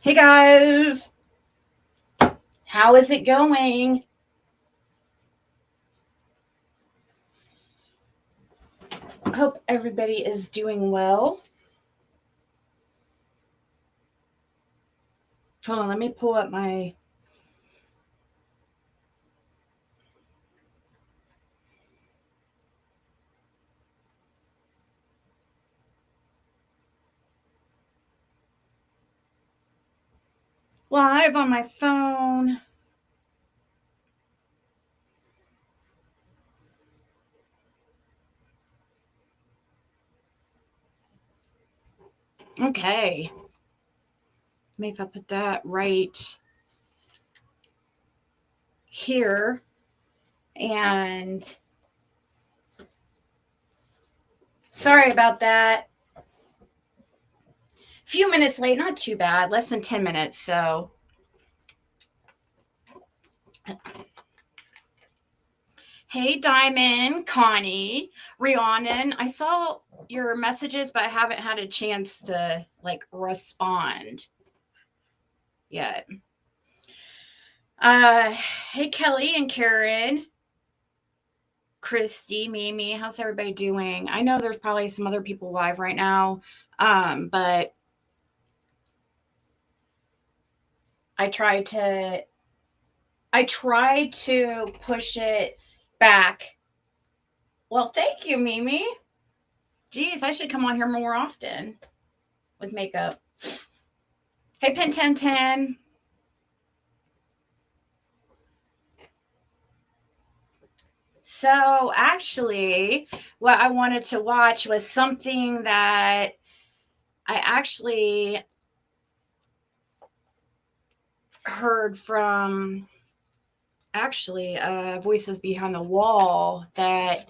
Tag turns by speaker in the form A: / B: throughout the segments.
A: Hey guys, how is it going? Hope everybody is doing well. Hold on, let me pull up my. Live on my phone. Okay. Maybe if I put that right here. And sorry about that. A few minutes late, not too bad. Less than 10 minutes, so. Hey, Diamond, Connie, Rhiannon. I saw your messages, but I haven't had a chance to respond yet. Hey, Kelly and Karen, Christy, Mimi, how's everybody doing? I know there's probably some other people live right now, but I try to push it back. Well, thank you, Mimi. Geez, I should come on here more often with makeup. Hey, Pen 1010. So, actually, what I wanted to watch was something that I actually heard from Voices Behind the Wall, that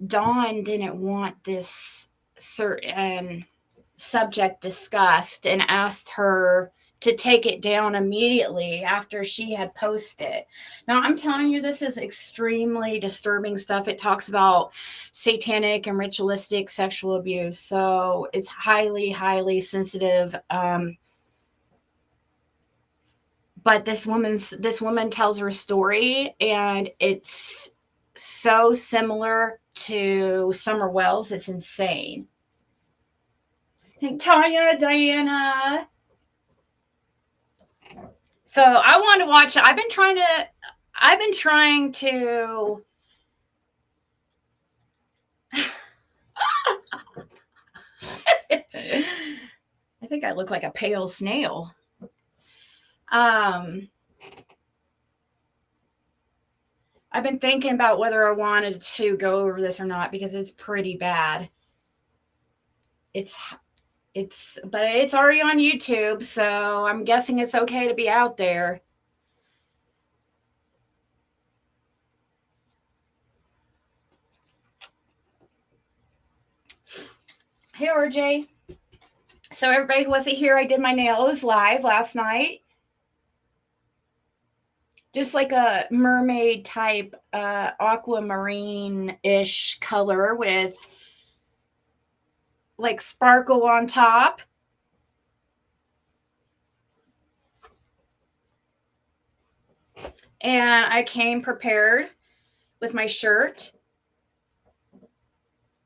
A: Dawn didn't want this certain subject discussed and asked her to take it down immediately after she had posted. Now, I'm telling you, this is extremely disturbing stuff. It talks about satanic and ritualistic sexual abuse. So it's highly, highly sensitive. But this woman tells her story, and it's so similar to Summer Wells. It's insane. Hey, Tanya, Diana. So I want to watch. I've been trying to I think I look like a pale snail. I've been thinking about whether I wanted to go over this or not, because it's pretty bad. But it's already on YouTube, so I'm guessing it's okay to be out there. Hey, RJ. So everybody who wasn't here, I did my nails live last night. Just like a mermaid type aquamarine-ish color with like sparkle on top. And I came prepared with my shirt.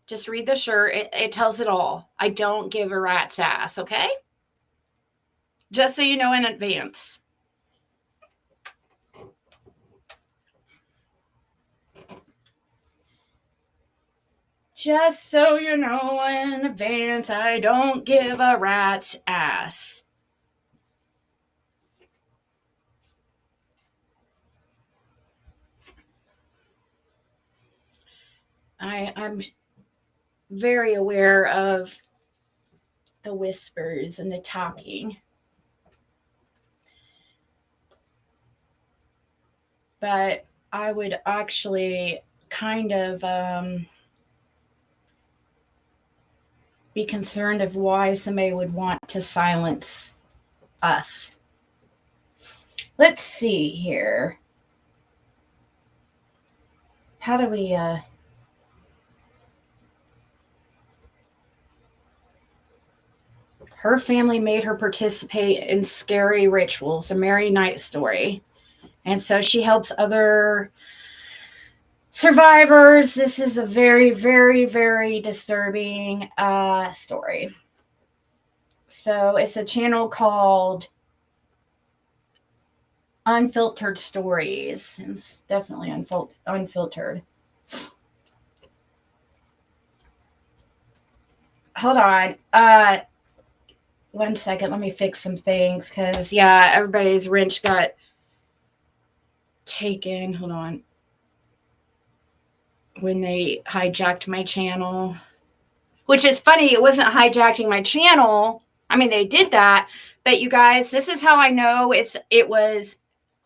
A: Just read the shirt. It tells it all. I don't give a rat's ass, okay? Just so you know in advance. Just so you know in advance, I don't give a rat's ass. I'm very aware of the whispers and the talking. But I would actually kind of be concerned of why somebody would want to silence us. Let's see here. How do we Her family made her participate in scary rituals, a Mary Night story. And so she helps other survivors. This is a very, very, very disturbing story. So it's a channel called Unfiltered Stories. It's definitely unfiltered. Hold on. 1 second. Let me fix some things because, yeah, everybody's wrench got taken. Hold on. When they hijacked my channel, which is funny. It wasn't hijacking my channel. I mean, they did that, but you guys, this is how I know it was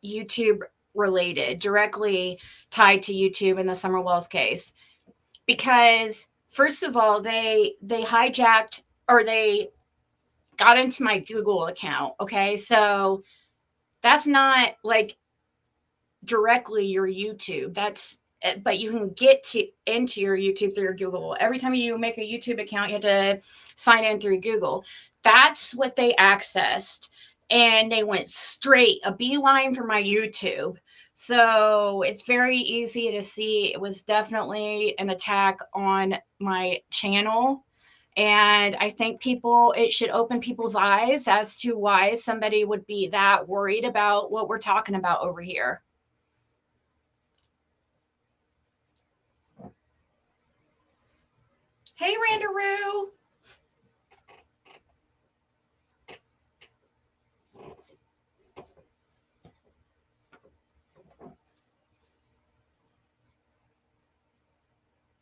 A: YouTube related, directly tied to YouTube in the Summer Wells case. Because first of all, they hijacked, or they got into my Google account. Okay, so that's not like directly your YouTube. But you can get into your YouTube through your Google. Every time you make a YouTube account, you have to sign in through Google. That's what they accessed. And they went straight, a beeline for my YouTube. So it's very easy to see it was definitely an attack on my channel. And I think it should open people's eyes as to why somebody would be that worried about what we're talking about over here. Hey, Randaroo.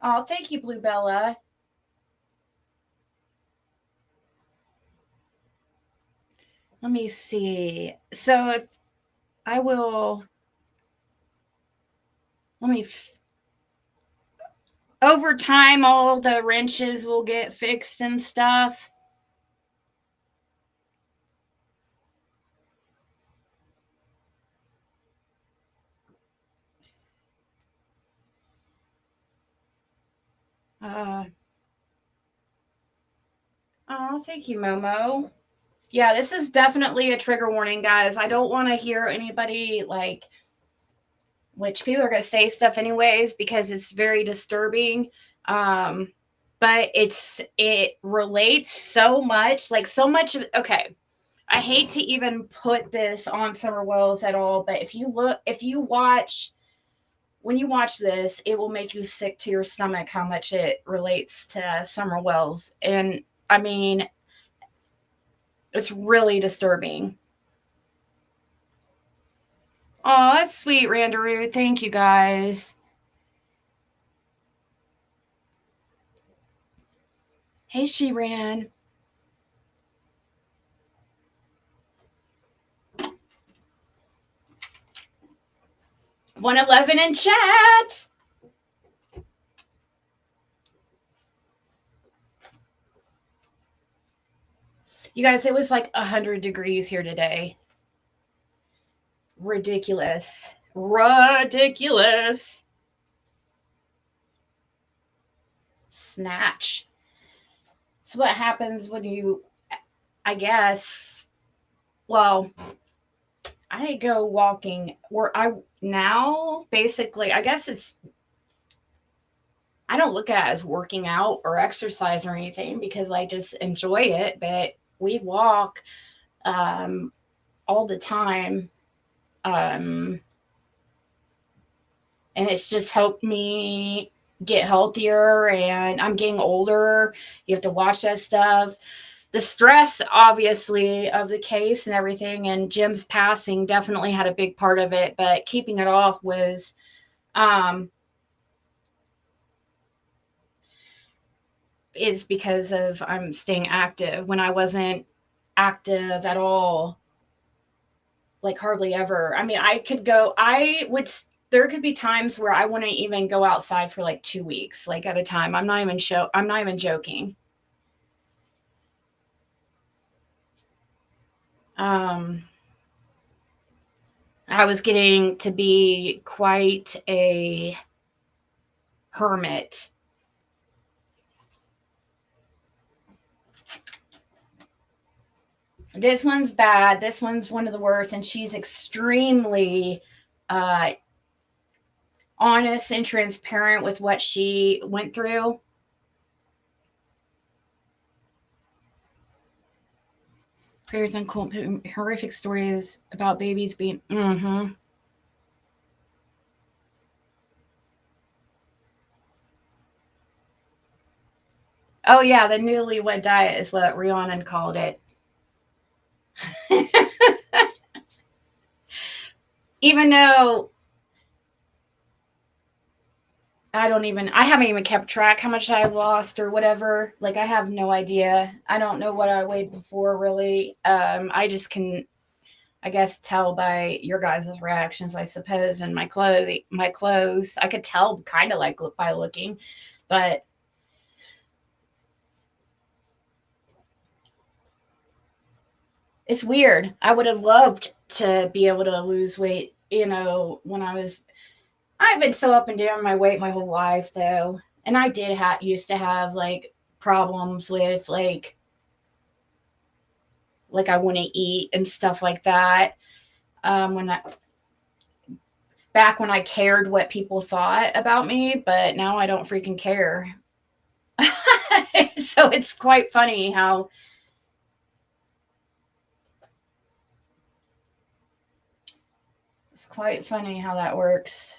A: Oh, thank you, Blue Bella. Let me see. So if I will, over time, all the wrenches will get fixed and stuff. Oh, thank you, Momo. Yeah, this is definitely a trigger warning, guys. I don't want to hear anybody which people are going to say stuff anyways because it's very disturbing. But it relates so much, okay. I hate to even put this on Summer Wells at all, but when you watch this, it will make you sick to your stomach how much it relates to Summer Wells. And I mean, it's really disturbing. Oh, that's sweet, Randaroo. Thank you, guys. Hey, She-Ran. $111 in chat. You guys, it was like 100 degrees here today. Ridiculous. Snatch. So what happens when you, I guess, well, I go walking where basically, I guess I don't look at it as working out or exercise or anything because I just enjoy it, but we walk all the time. And it's just helped me get healthier, and I'm getting older. You have to watch that stuff. The stress, obviously, of the case and everything, and Jim's passing definitely had a big part of it, but keeping it off was is because of I'm staying active. When I wasn't active at all, like hardly ever. I mean, there could be times where I wouldn't even go outside for like 2 weeks, like at a time. I'm not even joking. I was getting to be quite a hermit. This one's bad. This one's one of the worst, and she's extremely uh, honest and transparent with what she went through. Prayers and horrific stories about babies being. Mm-hmm. Oh yeah, the newlywed diet is what Rihanna called it. Even though I haven't even kept track how much I lost or whatever. Like, I have no idea. I don't know what I weighed before, really. I just can, I guess, tell by your guys' reactions, I suppose, and my clothes. I could tell kind of like by looking, but it's weird. I would have loved to be able to lose weight, when I've been so up and down my weight my whole life, though. And I did used to have like problems with like I want to eat and stuff like that. When I back when I cared what people thought about me, but now I don't freaking care. So it's quite funny how that works.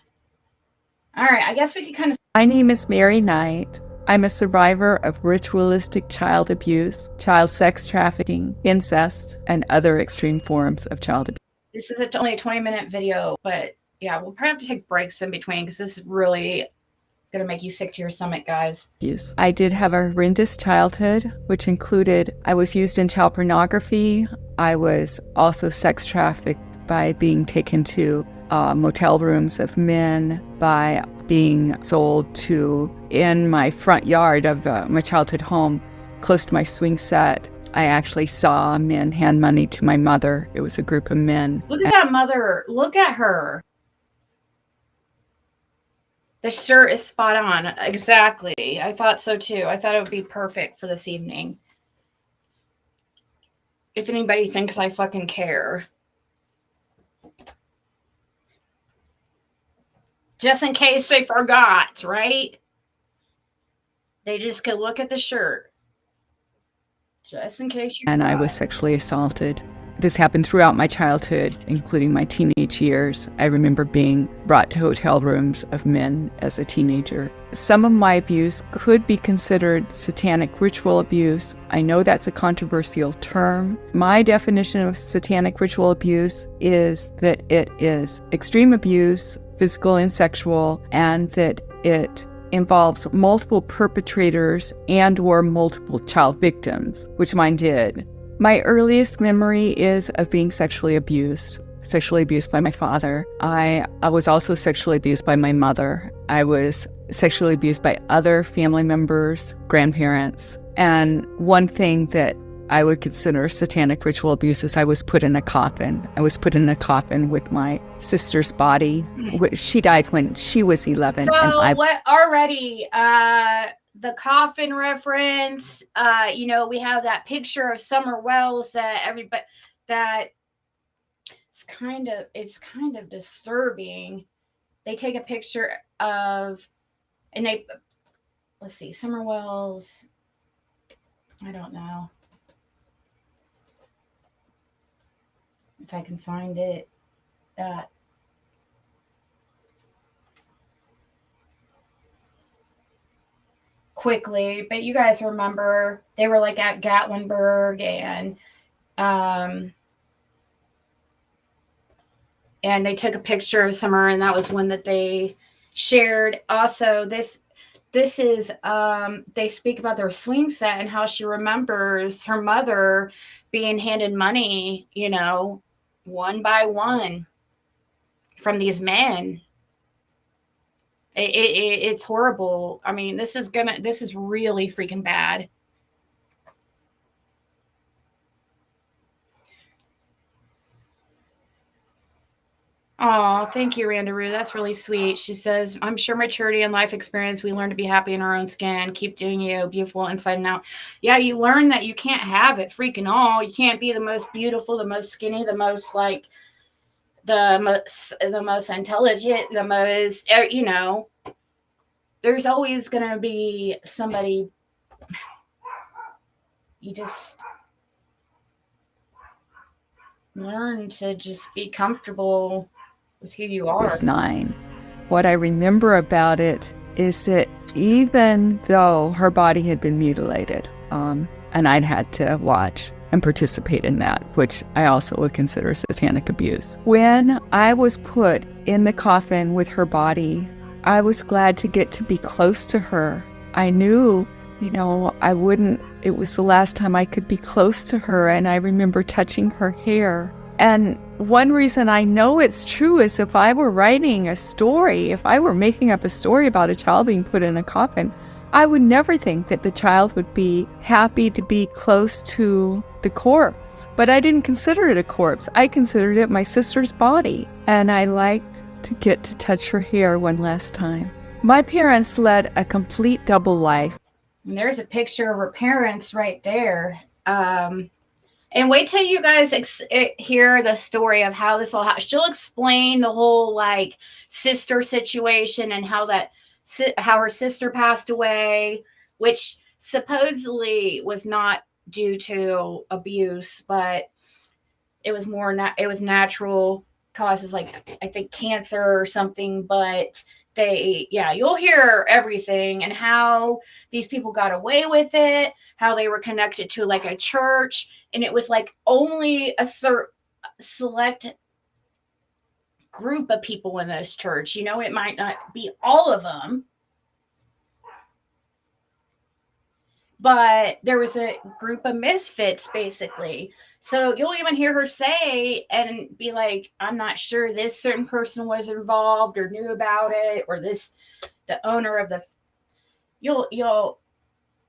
A: All right, I guess we could kind of.
B: My name is Mary Knight. I'm a survivor of ritualistic child abuse, child sex trafficking, incest, and other extreme forms of child abuse.
A: This is only a 20-minute video, but yeah, we'll probably have to take breaks in between because this is really going to make you sick to your stomach, guys.
B: I did have a horrendous childhood, which included I was used in child pornography. I was also sex trafficked by being taken to motel rooms of men, by being sold to in my front yard of my childhood home, close to my swing set. I actually saw men hand money to my mother. It was a group of men.
A: Look at that mother. Look at her. The shirt is spot on. Exactly. I thought so too. I thought it would be perfect for this evening. If anybody thinks I fucking care. Just in case they forgot, right? They just could look at the shirt. Just in case you
B: And
A: forgot.
B: I was sexually assaulted. This happened throughout my childhood, including my teenage years. I remember being brought to hotel rooms of men as a teenager. Some of my abuse could be considered satanic ritual abuse. I know that's a controversial term. My definition of satanic ritual abuse is that it is extreme abuse, physical and sexual, and that it involves multiple perpetrators and or multiple child victims, which mine did. My earliest memory is of being sexually abused by my father. I was also sexually abused by my mother. I was sexually abused by other family members, grandparents. And one thing that I would consider satanic ritual abuse is I was put in a coffin. I was put in a coffin with my sister's body. She died when she was 11.
A: So what already, the coffin reference, we have that picture of Summer Wells that everybody, that it's kind of disturbing. They take a picture of, and let's see, Summer Wells, I don't know if I can find it. Quickly, but you guys remember they were like at Gatlinburg, and they took a picture of Summer, and that was one that they shared. Also, this is they speak about their swing set and how she remembers her mother being handed money, one by one from these men. It's horrible. I mean, this is really freaking bad. Oh, thank you, Randaroo. That's really sweet. She says, I'm sure maturity and life experience, we learn to be happy in our own skin. Keep doing you, beautiful inside and out. Yeah, you learn that you can't have it freaking all. You can't be the most beautiful, the most skinny, the most like the most intelligent, the most, you know, there's always going to be somebody. You just learn to just be comfortable with who you are.
B: Was 9. What I remember about it is that even though her body had been mutilated, and I'd had to watch and participate in that, which I also would consider satanic abuse. When I was put in the coffin with her body, I was glad to get to be close to her. I knew, it was the last time I could be close to her, and I remember touching her hair. And one reason I know it's true is if I were writing a story, if I were making up a story about a child being put in a coffin, I would never think that the child would be happy to be close to the corpse. But I didn't consider it a corpse. I considered it my sister's body. And I liked to get to touch her hair one last time. My parents led a complete double life.
A: And there's a picture of her parents right there. And wait till you guys hear the story of how this all happened. She'll explain the whole like sister situation and how her sister passed away, which supposedly was not due to abuse, but it was it was natural causes, like I think cancer or something. But you'll hear everything and how these people got away with it, how they were connected to like a church, and it was like only a select group of people in this church. It might not be all of them, but there was a group of misfits basically. So you'll even hear her say and be like, I'm not sure this certain person was involved or knew about it, or the owner of the, you'll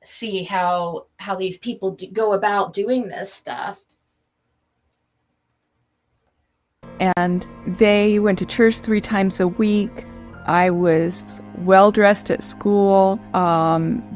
A: see how these people go about doing this stuff.
B: And they went to church 3 times a week. I was well dressed at school.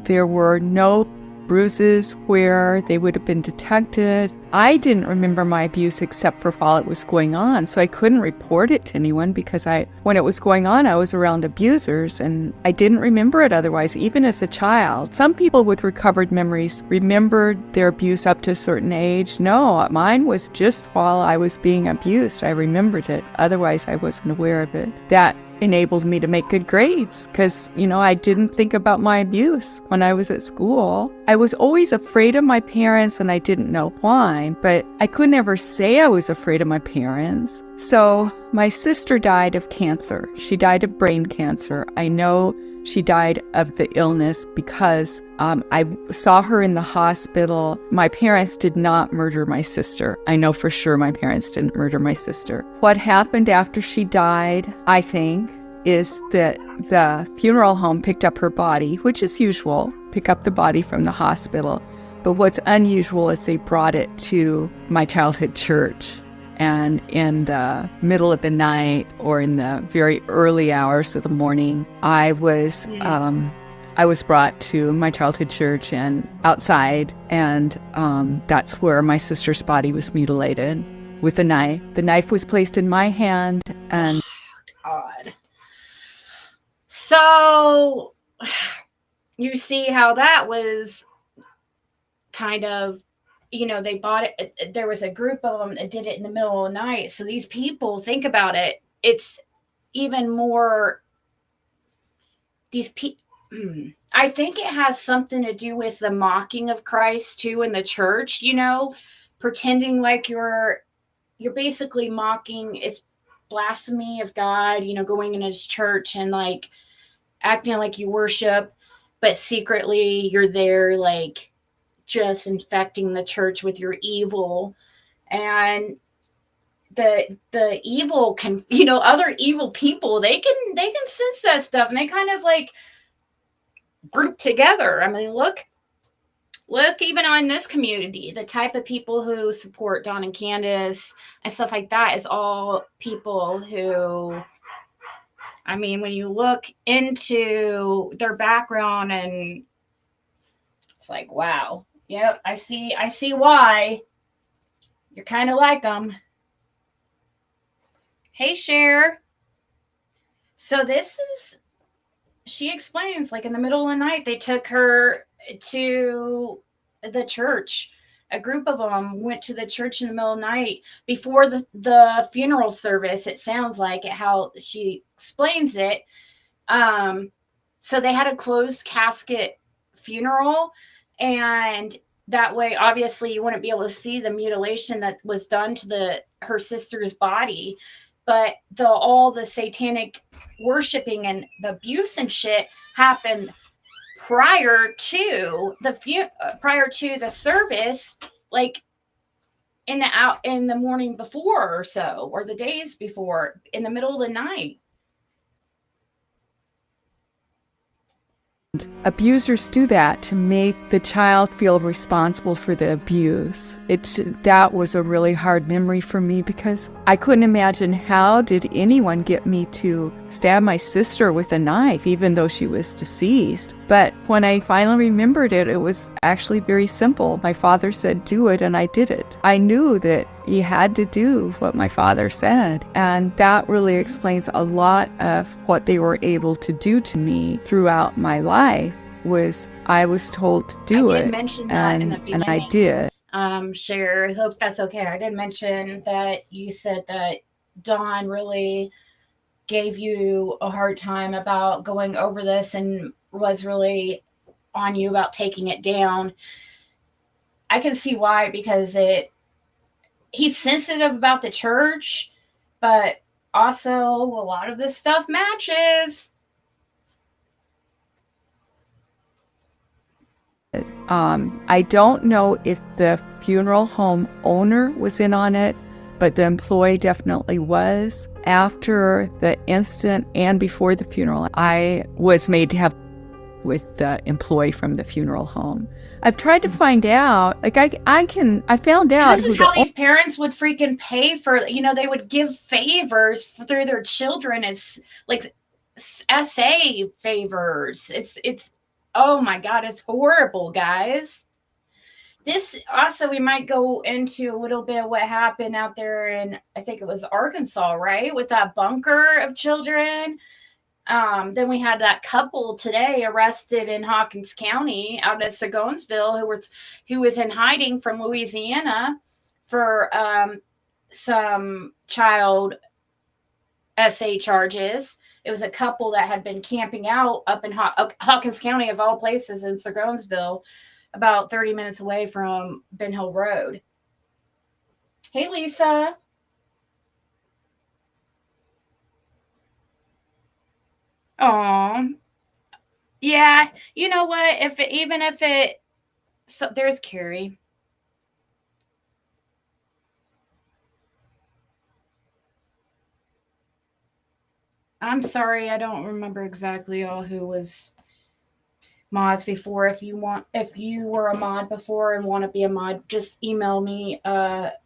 B: There were no bruises where they would have been detected. I didn't remember my abuse except for while it was going on, so I couldn't report it to anyone because when it was going on, I was around abusers, and I didn't remember it otherwise, even as a child. Some people with recovered memories remembered their abuse up to a certain age. No, mine was just while I was being abused. I remembered it. Otherwise, I wasn't aware of it. That enabled me to make good grades because, I didn't think about my abuse when I was at school. I was always afraid of my parents, and I didn't know why, but I could never say I was afraid of my parents. So my sister died of cancer. She died of brain cancer. I know she died of the illness because I saw her in the hospital. My parents did not murder my sister. I know for sure my parents didn't murder my sister. What happened after she died, I think, is that the funeral home picked up her body, which is usual, pick up the body from the hospital. But what's unusual is they brought it to my childhood church. And in the middle of the night or in the very early hours of the morning, I was brought to my childhood church and outside, and that's where my sister's body was mutilated with a knife. The knife was placed in my hand, and
A: God. So you see how that was kind of, they bought it. There was a group of them that did it in the middle of the night. So these people, think about it. It's even more, these people, I think it has something to do with the mocking of Christ too in the church, pretending like you're basically mocking. It's blasphemy of God, going in his church and like acting like you worship, but secretly you're there like just infecting the church with your evil. And the evil can, other evil people, they can sense that stuff, and they kind of like group together. I mean, look Look, even on this community, the type of people who support Don and Candace and stuff like that is all people who, I mean, when you look into their background, and it's like, wow, yep, I see why you're kind of like them. Hey, Cher. So this is, she explains, like in the middle of the night, they took her to the church. A group of them went to the church in the middle of the night before the funeral service. It sounds like it, how she explains it. So they had a closed casket funeral, and that way, obviously, you wouldn't be able to see the mutilation that was done to her sister's body. But all the satanic worshiping and the abuse and shit happened prior to the service, like in the morning before or so, or the days before, in the middle of the night.
B: Abusers do that to make the child feel responsible for the abuse. That was a really hard memory for me, because I couldn't imagine, how did anyone get me to stab my sister with a knife, even though she was deceased? But when I finally remembered it, it was actually very simple. My father said, do it, and I did it. I knew that you had to do what my father said. And that really explains a lot of what they were able to do to me throughout my life. Was I was told to do it,
A: mention that in the beginning.
B: And I did.
A: Cher, I hope that's okay. I did mention that you said that Dawn really gave you a hard time about going over this and was really on you about taking it down. I can see why, because he's sensitive about the church, but also a lot of this stuff matches.
B: I don't know if the funeral home owner was in on it, but the employee definitely was. After the incident and before the funeral, I was made to have with the employee from the funeral home. I've tried to find out, like I found out.
A: This is how these parents would freaking pay for, they would give favors through their children as like SA favors. It's oh my God, it's horrible, guys. This also, we might go into a little bit of what happened out there in, I think it was Arkansas, right? With that bunker of children. Then we had that couple today arrested in Hawkins County out of Sagonsville who was in hiding from Louisiana for some child SA charges. It was a couple that had been camping out up in Hawkins County, of all places, in Sagonsville, about 30 minutes away from Ben Hill Road. Hey, Lisa. Aw. Yeah, you know what? So there's Carrie. I'm sorry, I don't remember exactly all who was mods before. If you were a mod before and want to be a mod, just email me at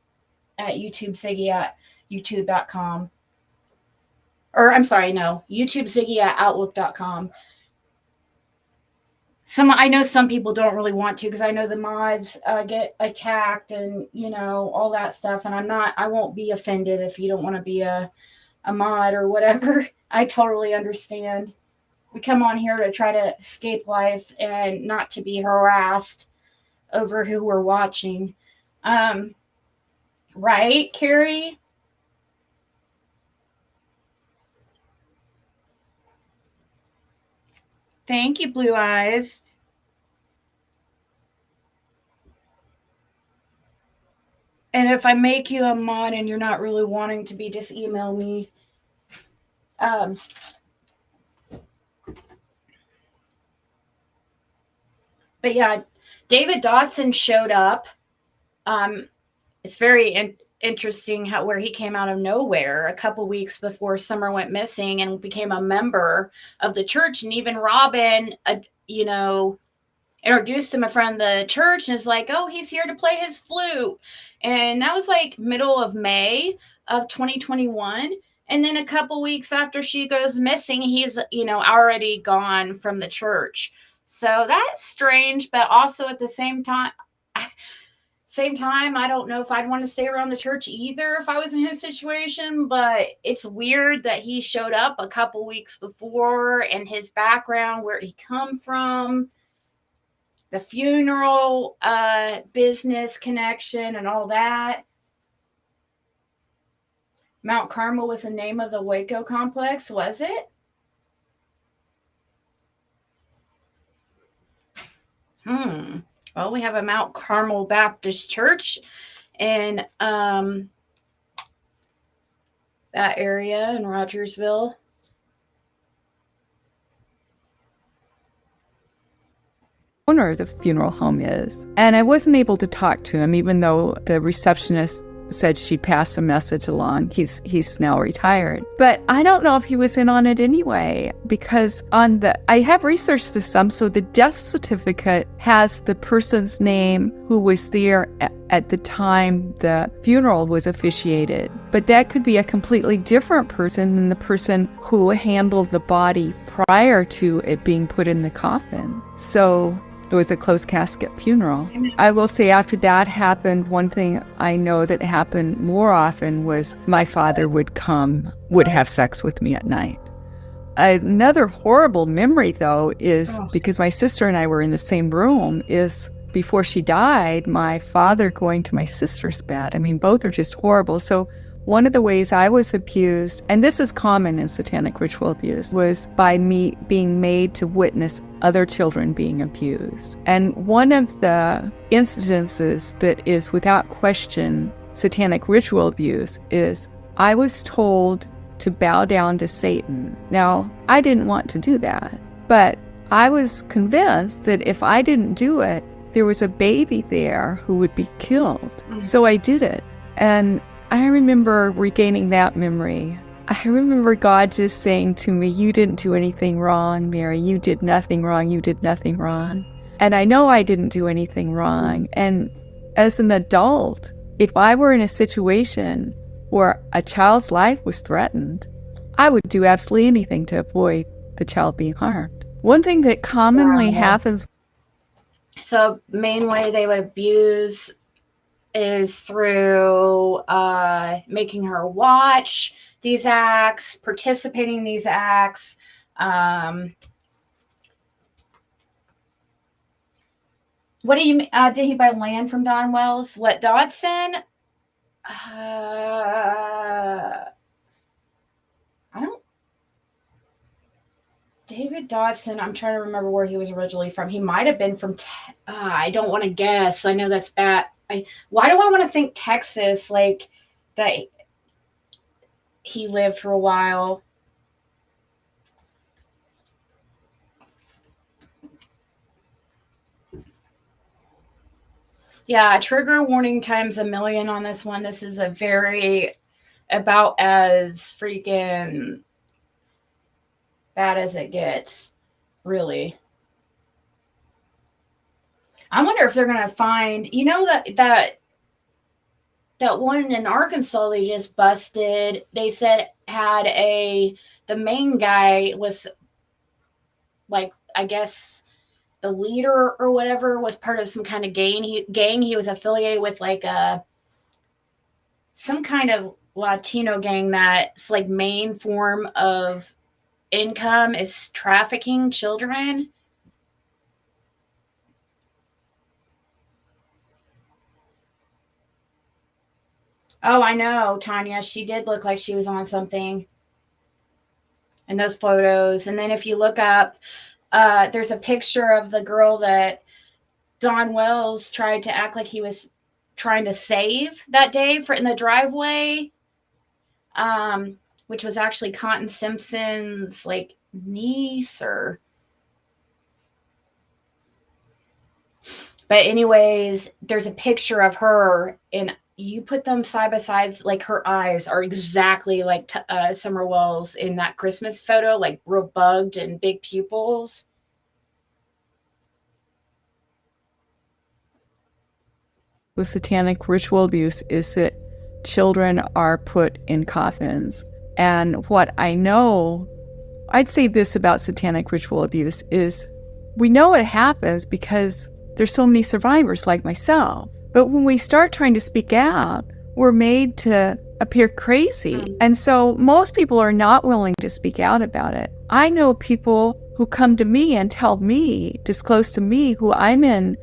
A: youtubeziggy@youtube.com. Or I'm sorry, no, youtubeziggy@outlook.com. I know some people don't really want to, because I know the mods get attacked and all that stuff, and I won't be offended if you don't want to be a mod or whatever. I totally understand. We come on here to try to escape life and not to be harassed over who we're watching. Right, Carrie? Thank you, Blue Eyes. And if I make you a mod and you're not really wanting to be, just email me. But yeah, David Dawson showed up. It's very interesting where he came out of nowhere a couple weeks before Summer went missing and became a member of the church. And even Robin, it introduced him a friend of the church and is like, oh, he's here to play his flute. And that was like middle of May of 2021. And then a couple weeks after she goes missing, he's, already gone from the church. So that's strange, but also at the same time, I don't know if I'd want to stay around the church either if I was in his situation, but it's weird that he showed up a couple weeks before and his background, where he come from, the funeral business connection and all that. Mount Carmel was the name of the Waco complex, was it? Well, we have a Mount Carmel Baptist Church in that area in Rogersville.
B: Owner of the funeral home is. And I wasn't able to talk to him, even though the receptionist said she passed a message along. He's now retired. But I don't know if he was in on it anyway, because I have researched this some, so the death certificate has the person's name who was there at the time the funeral was officiated. But that could be a completely different person than the person who handled the body prior to it being put in the coffin. So it was a closed casket funeral. I will say after that happened, one thing I know that happened more often was my father would have sex with me at night. Another horrible memory, though, is because my sister and I were in the same room, is before she died, my father going to my sister's bed. I mean, both are just horrible. So one of the ways I was abused, and this is common in satanic ritual abuse, was by me being made to witness other children being abused. And one of the incidences that is without question satanic ritual abuse is I was told to bow down to Satan. Now, I didn't want to do that, but I was convinced that if I didn't do it, there was a baby there who would be killed. So I did it. And I remember regaining that memory. I remember God just saying to me, you didn't do anything wrong, Mary. You did nothing wrong. You did nothing wrong. And I know I didn't do anything wrong. And as an adult, if I were in a situation where a child's life was threatened, I would do absolutely anything to avoid the child being harmed. One thing that commonly happens.
A: So main way they would abuse is through making her watch these acts, participating in these acts. What do you did he buy land from Don Wells? What, Dodson? I don't. David Dodson, I'm trying to remember where he was originally from. He might have been from, I don't want to guess. I know that's bad. Why do I want to think Texas, like that he lived for a while? Yeah, trigger warning times a million on this one. This is a very, about as freaking bad as it gets, really. I wonder if they're going to find, that one in Arkansas they just busted, they said the main guy was, like, I guess the leader or whatever, was part of some kind of gang. He was affiliated with like some kind of Latino gang that's like main form of income is trafficking children. Oh, I know, Tanya. She did look like she was on something in those photos. And then if you look up, there's a picture of the girl that Don Wells tried to act like he was trying to save that day in the driveway, which was actually Cotton Simpson's like niece or. But anyways, there's a picture of her, and you put them side by side, like her eyes are exactly like Summer Wells in that Christmas photo, like real bugged and big pupils.
B: with satanic ritual abuse is that children are put in coffins. And what I know, I'd say this about satanic ritual abuse is we know it happens because there's so many survivors like myself. But when we start trying to speak out, we're made to appear crazy. And so most people are not willing to speak out about it. I know people who come to me and tell me, disclose to me who I'm on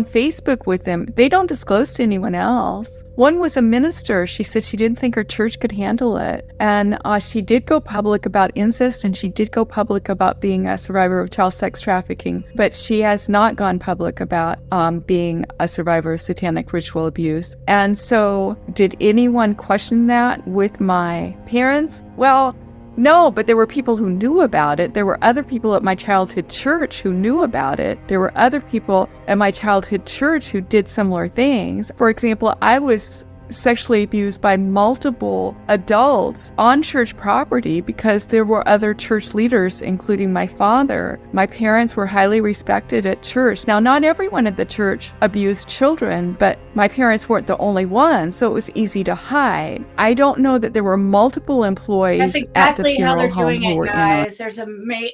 B: Facebook with them. They don't disclose to anyone else. One was a minister. She said she didn't think her church could handle it. And she did go public about incest, and she did go public about being a survivor of child sex trafficking. But she has not gone public about being a survivor of satanic ritual abuse. And so did anyone question that with my parents? Well, no, but there were people who knew about it. There were other people at my childhood church who knew about it. There were other people at my childhood church who did similar things. For example, I was sexually abused by multiple adults on church property because there were other church leaders, including my father. My parents were highly respected at church. Now, not everyone at the church abused children, but my parents weren't the only ones, so it was easy to hide. I don't know that there were multiple employees
A: That's
B: at
A: exactly
B: the
A: how
B: funeral
A: they're
B: home
A: doing
B: who
A: it,
B: were
A: guys. There's a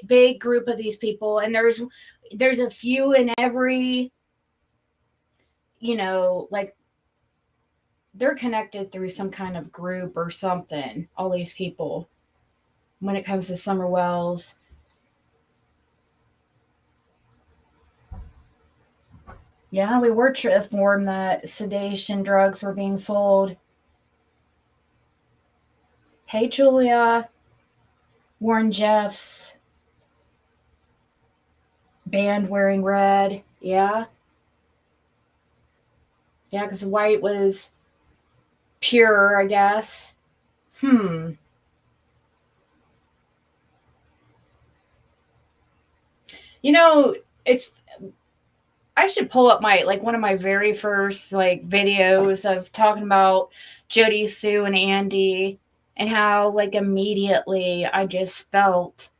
A: big group of these people, and there's a few in every, like, they're connected through some kind of group or something, all these people, when it comes to Summer Wells. Yeah, we were informed that sedation drugs were being sold. Hey, Julia. Warren Jeffs. Band wearing red. Yeah. Yeah, because white was pure, I guess. It's, I should pull up one of my very first videos of talking about Jody, Sue, and Andy, and how immediately I just felt.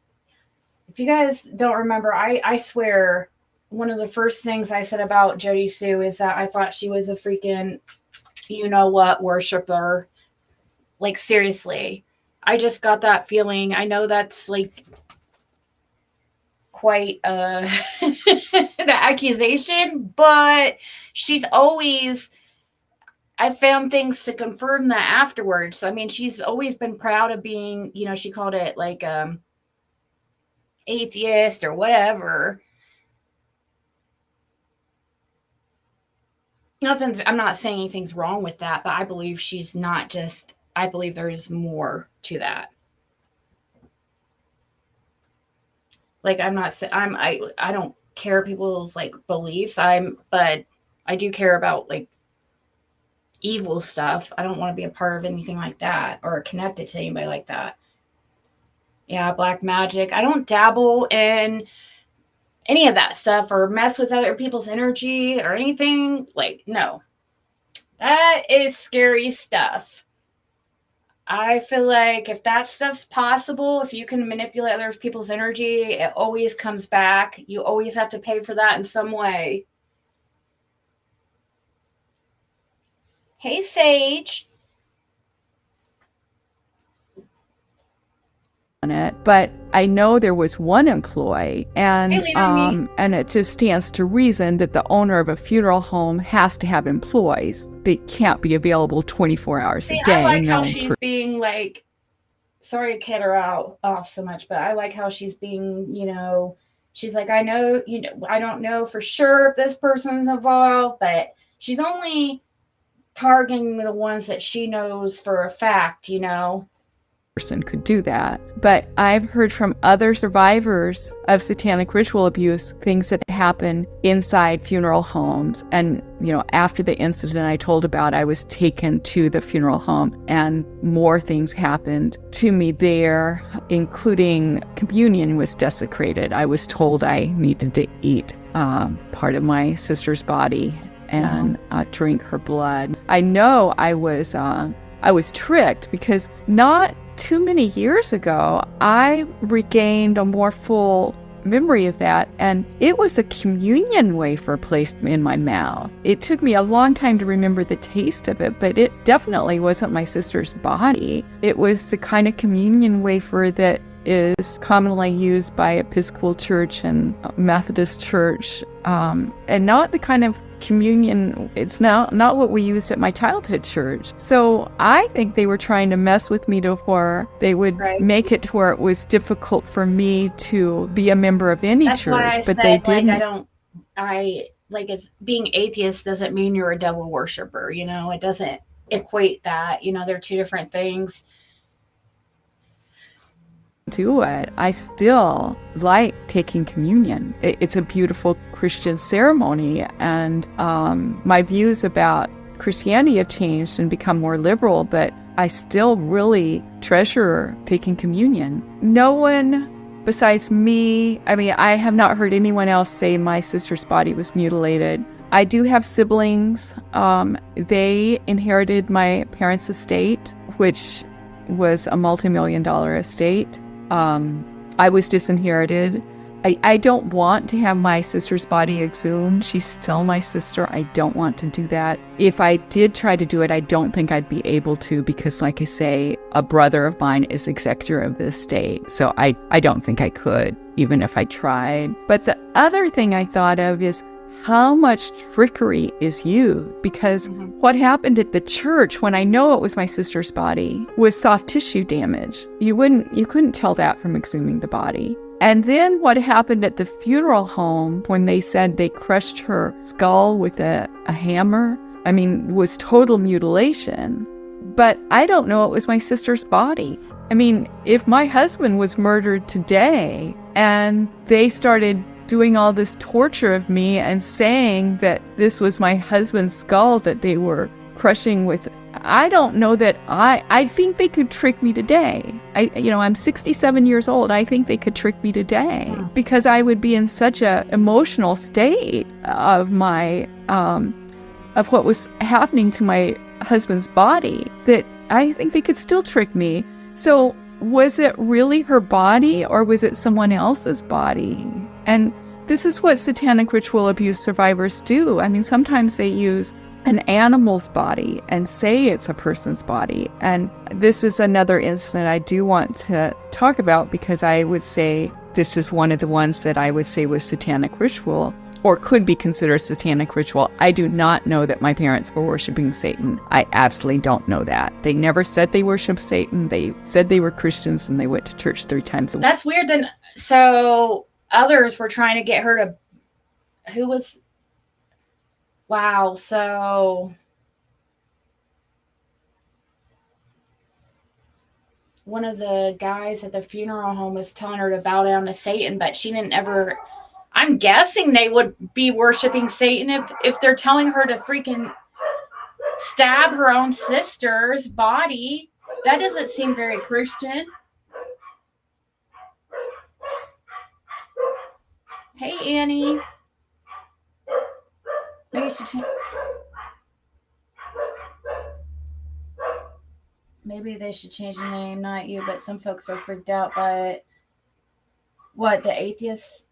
A: If you guys don't remember, I swear one of the first things I said about Jody Sue is that I thought she was a freaking you-know-what worshiper. Seriously. I just got that feeling. I know that's quite the accusation, but she's always, I found things to confirm that afterwards. So, I mean, she's always been proud of being, she called it atheist or whatever. I'm not saying anything's wrong with that, but I believe she's not just, I believe there is more to that. I'm not saying I don't care people's beliefs. But I do care about evil stuff. I don't want to be a part of anything like that or connected to anybody like that. Yeah, black magic. I don't dabble in any of that stuff or mess with other people's energy or anything. No. That is scary stuff. I feel like if that stuff's possible, if you can manipulate other people's energy, it always comes back. You always have to pay for that in some way. Hey, Sage.
B: on it, but I know there was one employee, and and it just stands to reason that the owner of a funeral home has to have employees. They can't be available 24 hours a day.
A: I like how she's being sorry to kid her off so much, but I like how she's being, she's like, I know, I don't know for sure if this person's involved, but she's only targeting the ones that she knows for a fact,
B: person could do that. But I've heard from other survivors of satanic ritual abuse things that happen inside funeral homes. And, after the incident I told about, I was taken to the funeral home and more things happened to me there, including communion was desecrated. I was told I needed to eat part of my sister's body and drink her blood. I know I was tricked because not too many years ago, I regained a more full memory of that. And it was a communion wafer placed in my mouth. It took me a long time to remember the taste of it, but it definitely wasn't my sister's body. It was the kind of communion wafer that is commonly used by Episcopal Church and Methodist Church, and not the kind of communion, it's not what we used at my childhood church. So I think they were trying to mess with me to where they would make it to where it was difficult for me to be a member of any
A: That's
B: church,
A: why I
B: but
A: said,
B: they didn't.
A: It's being atheist doesn't mean you're a devil worshiper, it doesn't equate that, they're two different things.
B: Do it. I still like taking communion. It's a beautiful Christian ceremony, and my views about Christianity have changed and become more liberal, but I still really treasure taking communion. No one besides me, I have not heard anyone else say my sister's body was mutilated. I do have siblings. They inherited my parents' estate, which was a multi-million-dollar estate. I was disinherited. I don't want to have my sister's body exhumed. She's still my sister. I don't want to do that. If I did try to do it, I don't think I'd be able to because, like I say, a brother of mine is executor of the estate. So I don't think I could, even if I tried. But the other thing I thought of is how much trickery is used, because what happened at the church when I know it was my sister's body was soft tissue damage. You couldn't tell that from exhuming the body. And then what happened at the funeral home when they said they crushed her skull with a hammer, was total mutilation. But I don't know it was my sister's body. If my husband was murdered today and they started doing all this torture of me and saying that this was my husband's skull that they were crushing with, I don't know that I think they could trick me today. I'm 67 years old. I think they could trick me today because I would be in such a emotional state of my, of what was happening to my husband's body that I think they could still trick me. So was it really her body or was it someone else's body? And this is what satanic ritual abuse survivors do. Sometimes they use an animal's body and say it's a person's body. And this is another incident I do want to talk about because I would say this is one of the ones that I would say was satanic ritual or could be considered satanic ritual. I do not know that my parents were worshiping Satan. I absolutely don't know that. They never said they worshiped Satan. They said they were Christians and they went to church 3 times a week.
A: That's weird. Then, so others were trying to get her to, wow. So one of the guys at the funeral home was telling her to bow down to Satan, but she didn't ever, I'm guessing they would be worshiping Satan if they're telling her to freaking stab her own sister's body. That doesn't seem very Christian. Hey, Annie. Maybe you should maybe they should change the name, not you, but some folks are freaked out by it. What, the atheists?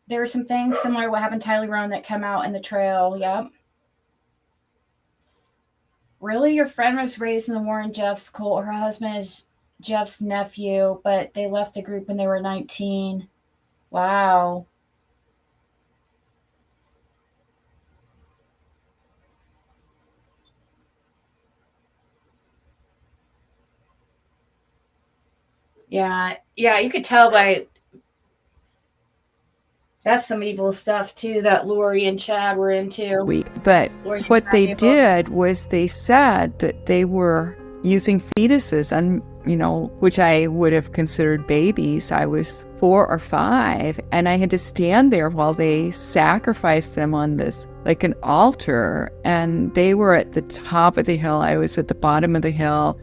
A: There were some things similar to what happened to Tyler Roan that come out in the trail. Yep. Really? Your friend was raised in the Warren Jeffs cult. Her husband is Jeff's nephew, but they left the group when they were 19. Wow. Yeah, you could tell by that's some evil stuff too that Lori and Chad were into.
B: But what they did was they said that they were using fetuses and, which I would have considered babies. I was 4 or 5 and I had to stand there while they sacrificed them on this, like an altar, and they were at the top of the hill. I was at the bottom of the hill.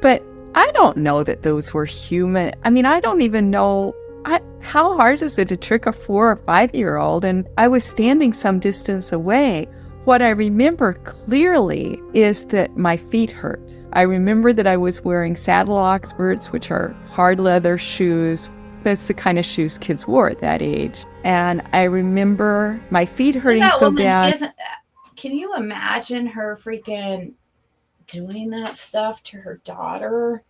B: But I don't know that those were human. I don't even know. How hard is it to trick a 4 or 5-year-old? And I was standing some distance away. What I remember clearly is that my feet hurt. I remember that I was wearing saddle oxfords, which are hard leather shoes That's the kind of shoes kids wore at that age. And I remember my feet hurting
A: That
B: so
A: woman,
B: bad.
A: she doesn't. Can you imagine her freaking doing that stuff to her daughter?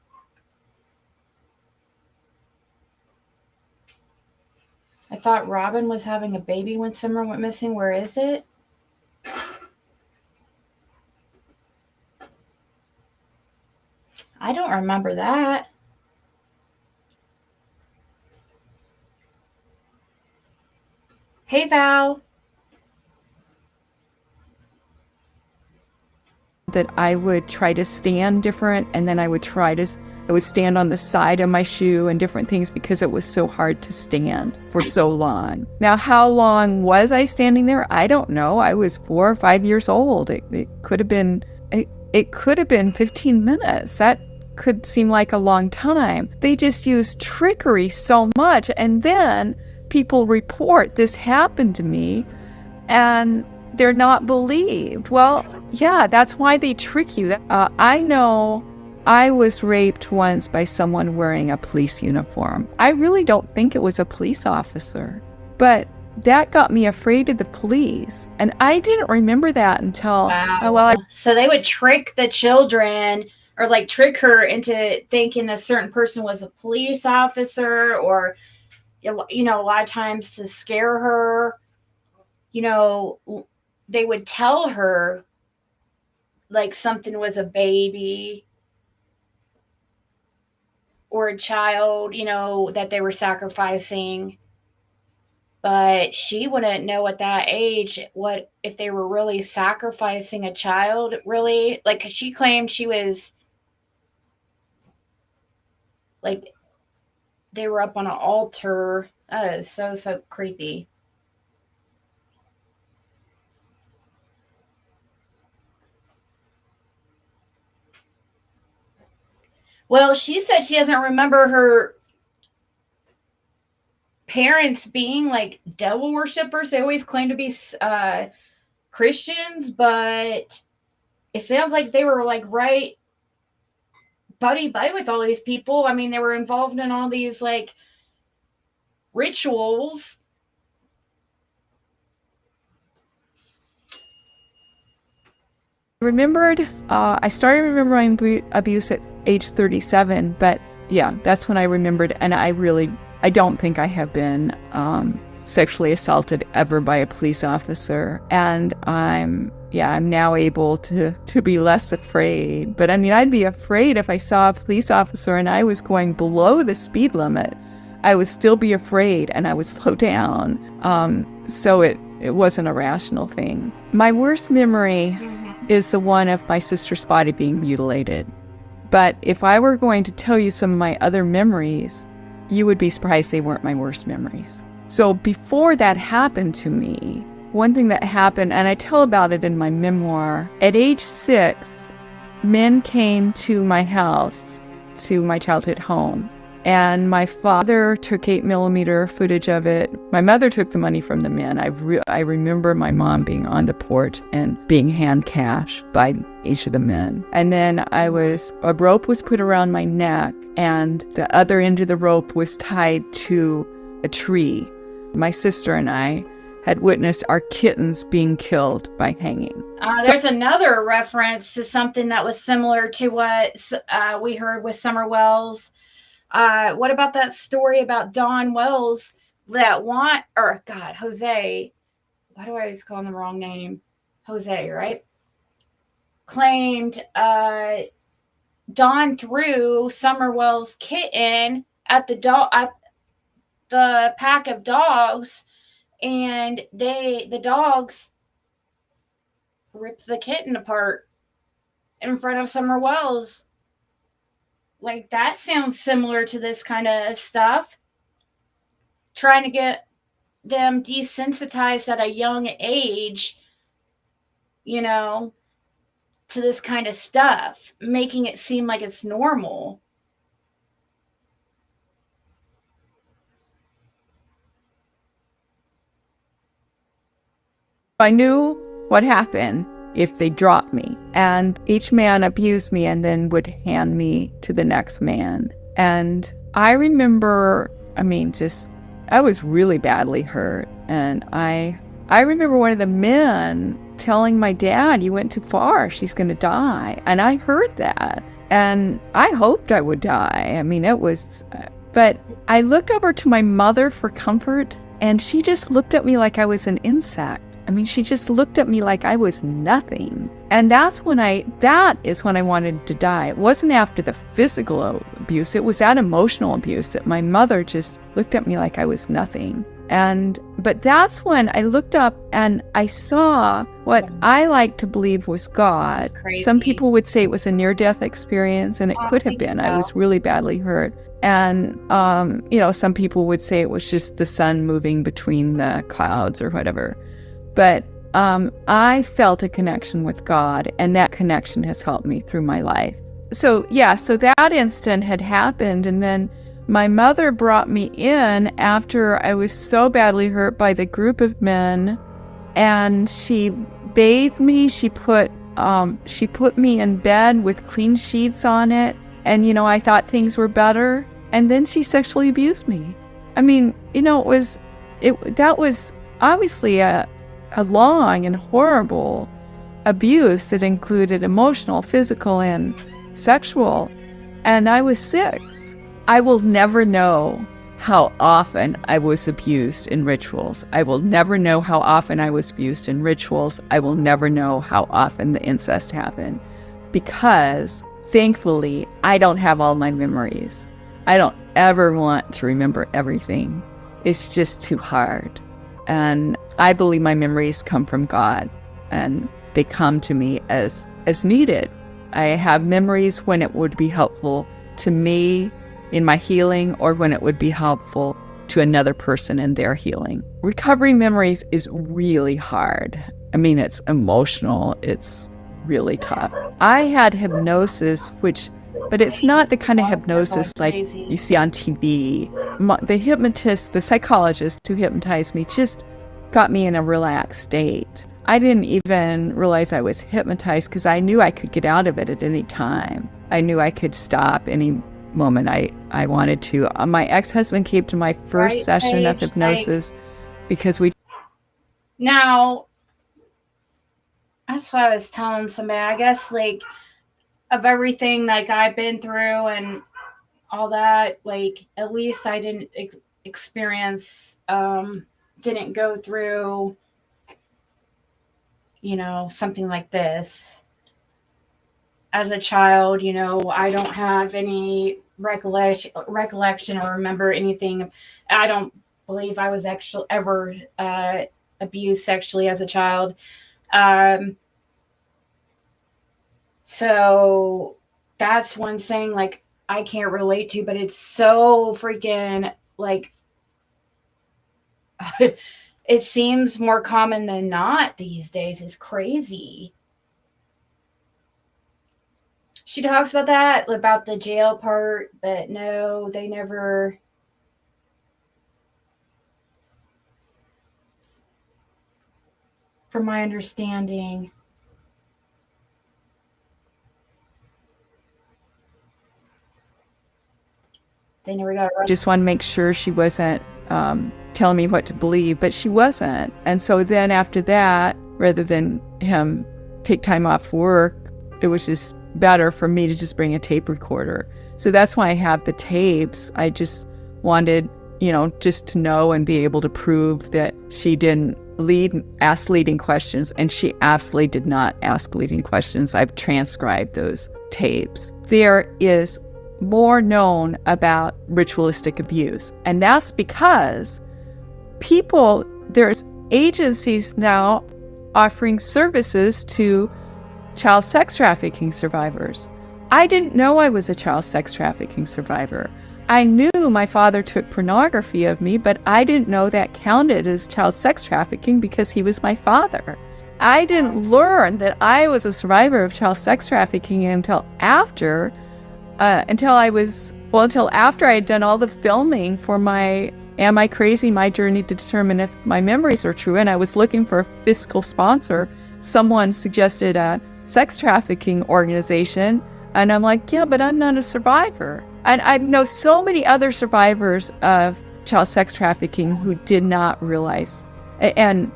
A: I thought Robin was having a baby when Summer went missing. Where is it? I don't remember that. Hey, Val.
B: That I would try to stand different, and then I would stand on the side of my shoe and different things because it was so hard to stand for so long. Now, how long was I standing there? I don't know. I was 4 or 5 years old. It could have been 15 minutes. That could seem like a long time. They just use trickery so much, and then people report this happened to me and they're not believed. Well, yeah, that's why they trick you. I know I was raped once by someone wearing a police uniform. I really don't think it was a police officer, but that got me afraid of the police. And I didn't remember that until,
A: wow. So they would trick the children, or like trick her into thinking a certain person was a police officer, or, a lot of times to scare her, they would tell her like something was a baby or a child, that they were sacrificing. But she wouldn't know at that age what if they were really sacrificing a child, really. Like, she claimed she was like they were up on an altar. That is so creepy. Well, she said she doesn't remember her parents being like devil worshippers. They always claim to be Christians, but it sounds like they were like right buddy with all these people. I mean, they were involved in all these like rituals.
B: I started remembering abuse at age 37, but yeah, that's when I remembered. And I don't think I have been sexually assaulted ever by a police officer. And I'm now able to be less afraid. But I mean, I'd be afraid if I saw a police officer and I was going below the speed limit. I would still be afraid and I would slow down. So it wasn't a rational thing. My worst memory is the one of my sister's body being mutilated. But if I were going to tell you some of my other memories, you would be surprised they weren't my worst memories. So before that happened to me, one thing that happened, and I tell about it in my memoir, at age 6, men came to my house, to my childhood home, and my father took 8mm footage of it. My mother took the money from the men. I remember my mom being on the porch and being hand cash by each of the men. And then a rope was put around my neck, and the other end of the rope was tied to a tree. My sister and I had witnessed our kittens being killed by hanging.
A: There's another reference to something that was similar to what we heard with Summer Wells. What about that story about Don Wells Jose? Why do I always call him the wrong name? Jose, right? Claimed Don threw Summer Wells' kitten at the pack of dogs, and the dogs ripped the kitten apart in front of Summer Wells. Like, that sounds similar to this kind of stuff. Trying to get them desensitized at a young age, to this kind of stuff, making it seem like it's normal.
B: I knew what happened if they dropped me, and each man abused me and then would hand me to the next man. And I remember I mean, I was really badly hurt. And I remember one of the men telling my dad, "You went too far, she's going to die." And I heard that. And I hoped I would die. I mean, but I looked over to my mother for comfort, and she just looked at me like I was an insect. I mean, she just looked at me like I was nothing. And that is when I wanted to die. It wasn't after the physical abuse. It was that emotional abuse that my mother just looked at me like I was nothing. But that's when I looked up and I saw what I like to believe was God. Some people would say it was a near-death experience, and it could have been. I was really badly hurt. And, some people would say it was just the sun moving between the clouds or whatever. But I felt a connection with God, and that connection has helped me through my life. So that instant had happened, and then my mother brought me in after I was so badly hurt by the group of men, and she bathed me. She put me in bed with clean sheets on it, and I thought things were better. And then she sexually abused me. I mean, that was obviously a long and horrible abuse that included emotional, physical, and sexual. And I was 6. I will never know how often I was abused in rituals. I will never know how often I was abused in rituals. I will never know how often the incest happened, because thankfully I don't have all my memories. I don't ever want to remember everything. It's just too hard. And I believe my memories come from God, and they come to me as needed. I have memories when it would be helpful to me in my healing, or when it would be helpful to another person in their healing. Recovering memories is really hard. I mean, it's emotional. It's really tough. I had hypnosis, but it's not the kind of hypnosis like you see on TV. The hypnotist, the psychologist who hypnotized me, just got me in a relaxed state. I didn't even realize I was hypnotized because I knew I could get out of it at any time. I knew I could stop any moment I wanted to. My ex-husband came to my first session of hypnosis because
A: Now, that's what I was telling somebody. I guess, of everything, I've been through and all that, at least I didn't experience, didn't go through, something like this. As a child, I don't have any recollection or remember anything. I don't believe I was actually ever abused sexually as a child. So that's one thing I can't relate to, but it's so freaking it seems more common than not these days. It's crazy. She talks about that, about the jail part, but no, they never. From my understanding. They never got it.
B: Just want to make sure she wasn't telling me what to believe, but she wasn't. And so then after that, rather than him take time off work, it was just better for me to just bring a tape recorder. So that's why I have the tapes. I just wanted, just to know and be able to prove that she didn't ask leading questions, and she absolutely did not ask leading questions. I've transcribed those tapes. There is more known about ritualistic abuse, and that's because there's agencies now offering services to child sex trafficking survivors. I didn't know I was a child sex trafficking survivor. I knew my father took pornography of me, but I didn't know that counted as child sex trafficking because he was my father. I didn't learn that I was a survivor of child sex trafficking until after I had done all the filming for my Am I Crazy? My Journey to Determine If My Memories Are True, and I was looking for a fiscal sponsor. Someone suggested a sex trafficking organization. And I'm like, yeah, but I'm not a survivor. And I know so many other survivors of child sex trafficking who did not realize, and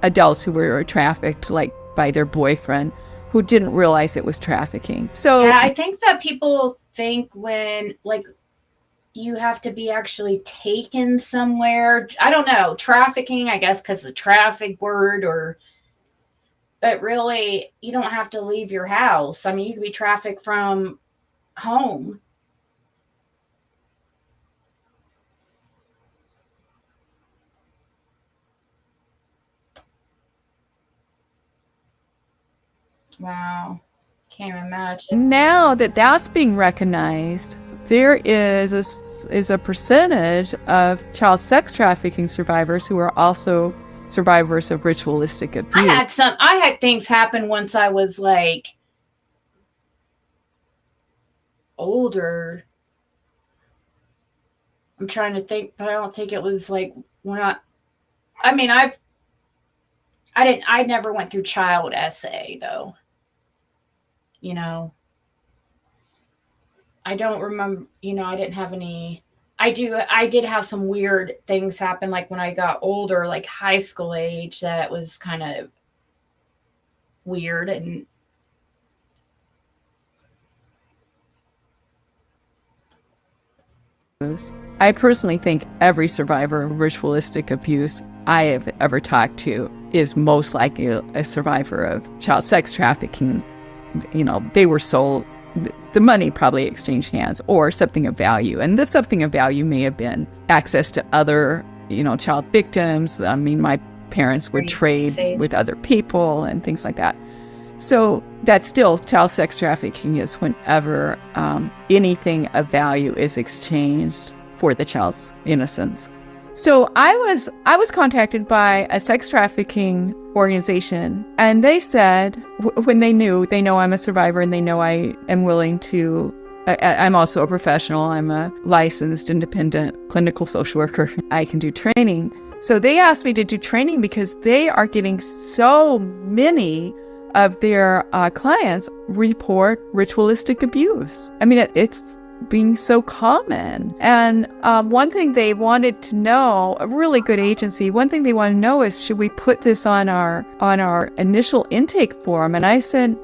B: adults who were trafficked, like by their boyfriend, who didn't realize it was trafficking. So
A: yeah, I think that people think when, like, you have to be actually taken somewhere. I don't know, trafficking, I guess, because the traffic word, or, but really, you don't have to leave your house. I mean, you could be trafficked from home. Wow. Can't imagine.
B: now that that's being recognized, there is a percentage of child sex trafficking survivors who are also survivors of ritualistic abuse.
A: I had things happen once I was like older. I'm trying to think, but I don't think it was like when I mean, I never went through child SA though. You know, I don't remember, I didn't have any. I did have some weird things happen, like when I got older, like high school age, that was kind of weird. And
B: I personally think every survivor of ritualistic abuse I have ever talked to is most likely a survivor of child sex trafficking. They were sold, the money probably exchanged hands, or something of value. And the something of value may have been access to other, child victims. I mean, my parents would trade with other people and things like that. So that's still child sex trafficking, is whenever anything of value is exchanged for the child's innocence. So I was contacted by a sex trafficking organization, and they said, when they know I'm a survivor, and they know I am willing to, I'm also a professional, I'm a licensed independent clinical social worker, I can do training. So they asked me to do training because they are getting so many of their clients report ritualistic abuse. I mean, it's being so common. And one thing they wanted to know, a really good agency, one thing they want to know is, should we put this on our initial intake form? And I said,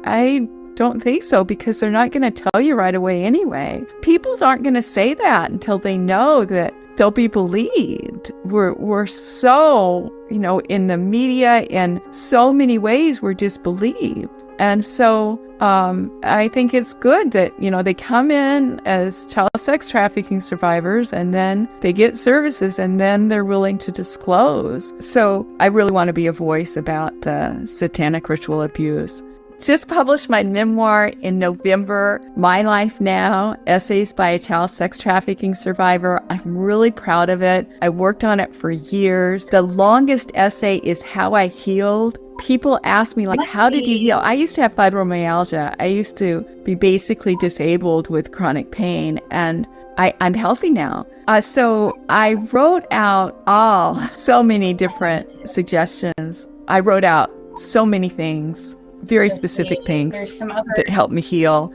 B: I don't think so, because they're not going to tell you right away anyway. People aren't going to say that until they know that they'll be believed. We're so, in the media, in so many ways, we're disbelieved. And so I think it's good that, they come in as child sex trafficking survivors, and then they get services, and then they're willing to disclose. So I really want to be a voice about the satanic ritual abuse. Just published my memoir in November, My Life Now, Essays by a Child Sex Trafficking Survivor. I'm really proud of it. I worked on it for years. The longest essay is How I Healed. People ask me, like, how did you heal? I used to have fibromyalgia. I used to be basically disabled with chronic pain, and I'm healthy now. So I wrote out so many different suggestions. I wrote out so many things, very specific things that helped me heal.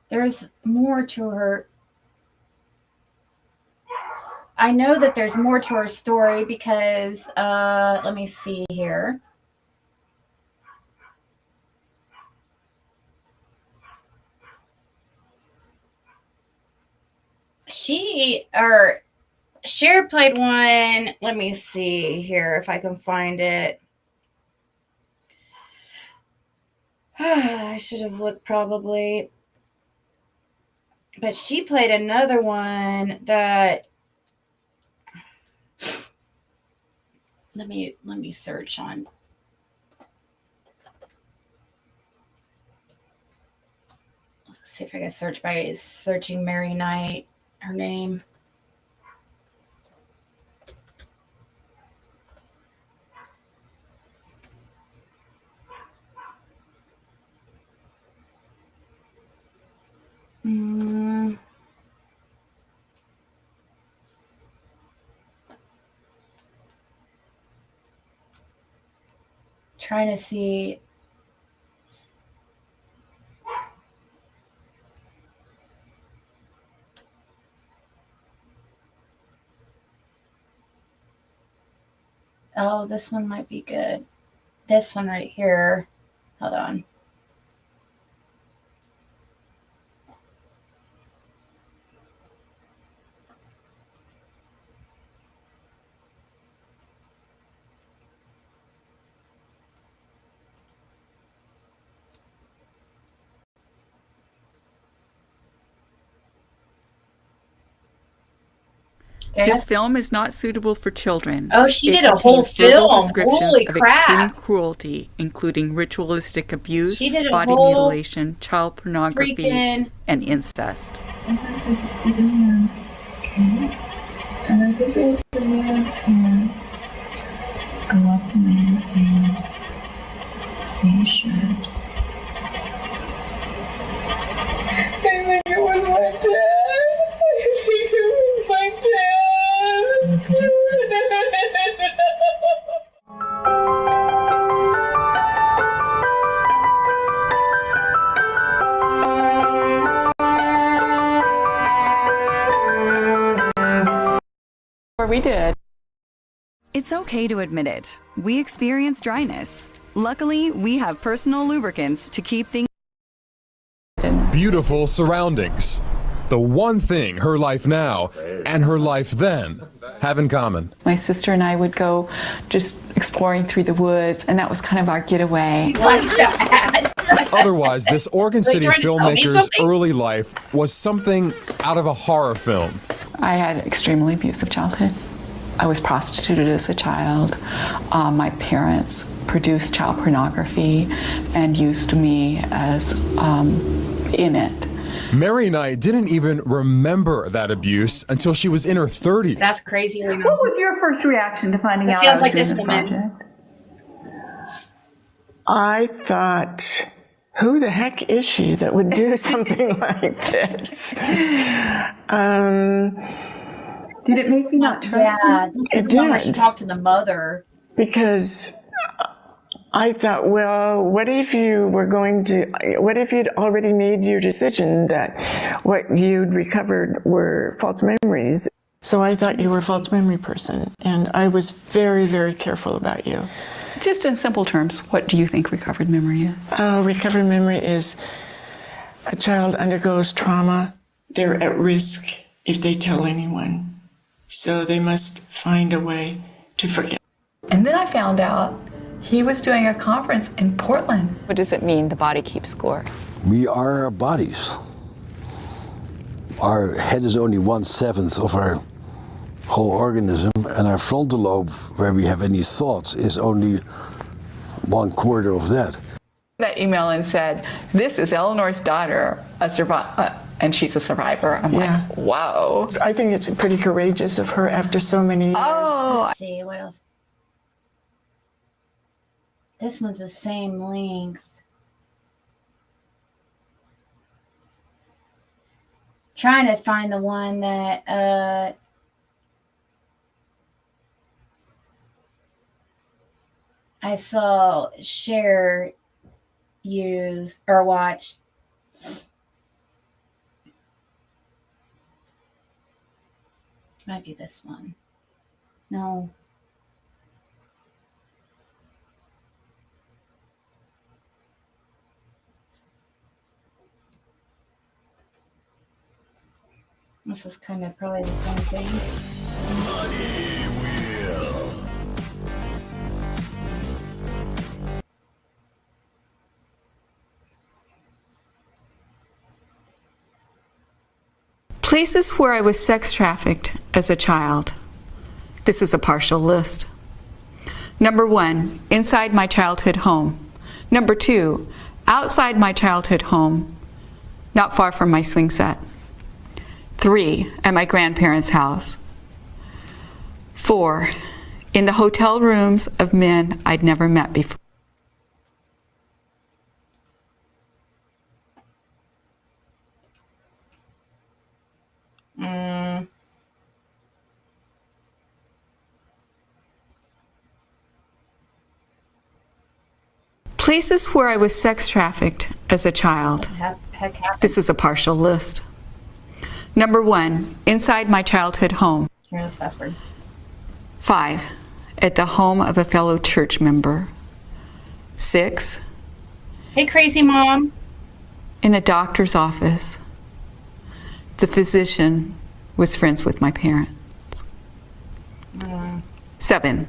A: There's more to her. I know that there's more to her story because, let me see here. Cher played one. Let me see here if I can find it. I should have looked probably. But she played another one that, let me search on. Let's see if I can search by searching Mary Knight, her name. Trying to see. Oh, this one might be good. This one right here. Hold on.
B: This film is not suitable for children.
A: Oh, she
B: It
A: did a whole
B: contains verbal
A: film.
B: descriptions
A: Holy
B: of extreme
A: crap.
B: cruelty, including ritualistic abuse,
A: She did a
B: body
A: whole
B: mutilation, child pornography,
A: freaking
B: and incest.
C: And I think it was the man's hand go up the man's hand, see shirt. I think it was my dad. I think it was my dad.
B: We did.
D: It's okay to admit it. We experience dryness. Luckily, we have personal lubricants to keep things.
E: Beautiful surroundings. The one thing her life now and her life then have in common.
F: My sister and I would go just exploring through the woods, and that was kind of our getaway.
E: Otherwise, this Oregon City
A: trying to tell me
E: filmmaker's
A: something?
E: early life was something out of a horror film.
F: I had an extremely abusive childhood. I was prostituted as a child. My parents produced child pornography and used me as in it.
E: Mary Knight didn't even remember that abuse until she was in her 30s.
A: That's crazy. Lena.
C: What was your first reaction to finding
A: It
C: out?
A: sounds
C: I
A: like
C: was doing
A: this woman.
C: project?
G: I thought, who the heck is she that would do something like this?
C: Did it make you not trust
A: Yeah,
C: him?
A: this
G: It
A: is the one where she
G: did.
A: talked to the mother.
G: Because I thought, well, what if you'd already made your decision that what you'd recovered were false memories? So I thought you were a false memory person, and I was very, very careful about you.
F: Just in simple terms, what do you think recovered memory is?
G: Recovered memory is a child undergoes trauma. They're at risk if they tell anyone. So they must find a way to forget.
F: And then I found out he was doing a conference in Portland.
B: What does it mean, the body keeps score?
H: We are our bodies. Our head is only 1/7 of our whole organism, and our frontal lobe, where we have any thoughts, is only 1/4 of that.
F: That email and said, "This is Eleanor's daughter, and she's a survivor." I'm
G: Yeah.
F: like, wow.
G: I think it's pretty courageous of her after so many years.
F: Oh,
A: Let's see, what else? This one's the same length. Trying to find the one that I saw Cher use or watch. Might be this one. No. This is kind of probably the same thing.
D: Places where I was sex trafficked as a child. This is a partial list. Number 1, inside my childhood home. Number 2, outside my childhood home, not far from my swing set. 3, at my grandparents' house. 4, in the hotel rooms of men I'd never met before. Places where I was sex trafficked as a child.
A: Heck happened.
D: This is a partial list. Number 1, inside my childhood home.
A: Here, let's fast forward.
D: 5, at the home of a fellow church member. 6,
A: Hey, crazy mom.
D: in a doctor's office. The physician was friends with my parents. 7,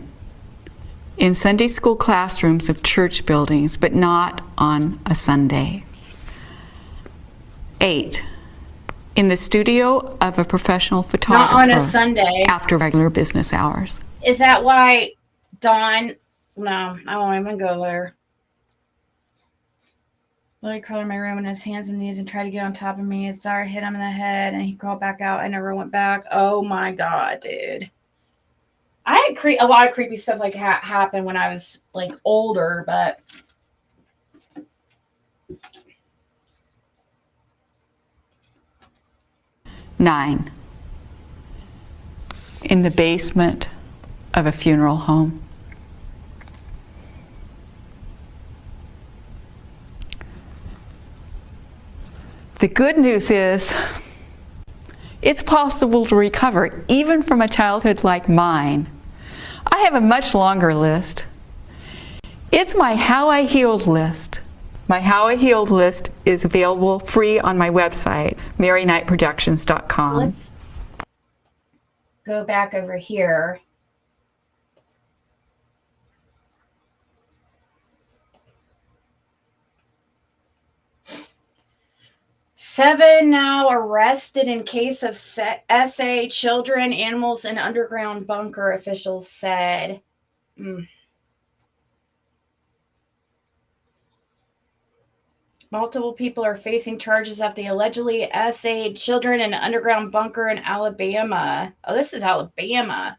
D: in Sunday school classrooms of church buildings, but not on a Sunday. 8, in the studio of a professional photographer.
A: Not on a Sunday.
D: After regular business hours.
A: Is that why Don? No, I won't even go there. Lily crawled in my room on his hands and knees and tried to get on top of me. His daughter hit him in the head and he crawled back out. I never went back. Oh my God, dude. I had a lot of creepy stuff like happen when I was like older, but
D: 9, in the basement of a funeral home. The good news is, it's possible to recover even from a childhood like mine. I have a much longer list. It's my How I Healed list. My How I Healed list is available free on my website, maryknightproductions.com.
A: let's go back over here. Seven now arrested in case of SA, children, animals, and underground bunker, officials said. Multiple people are facing charges after they allegedly essayed children in an underground bunker in Alabama. Oh, this is Alabama.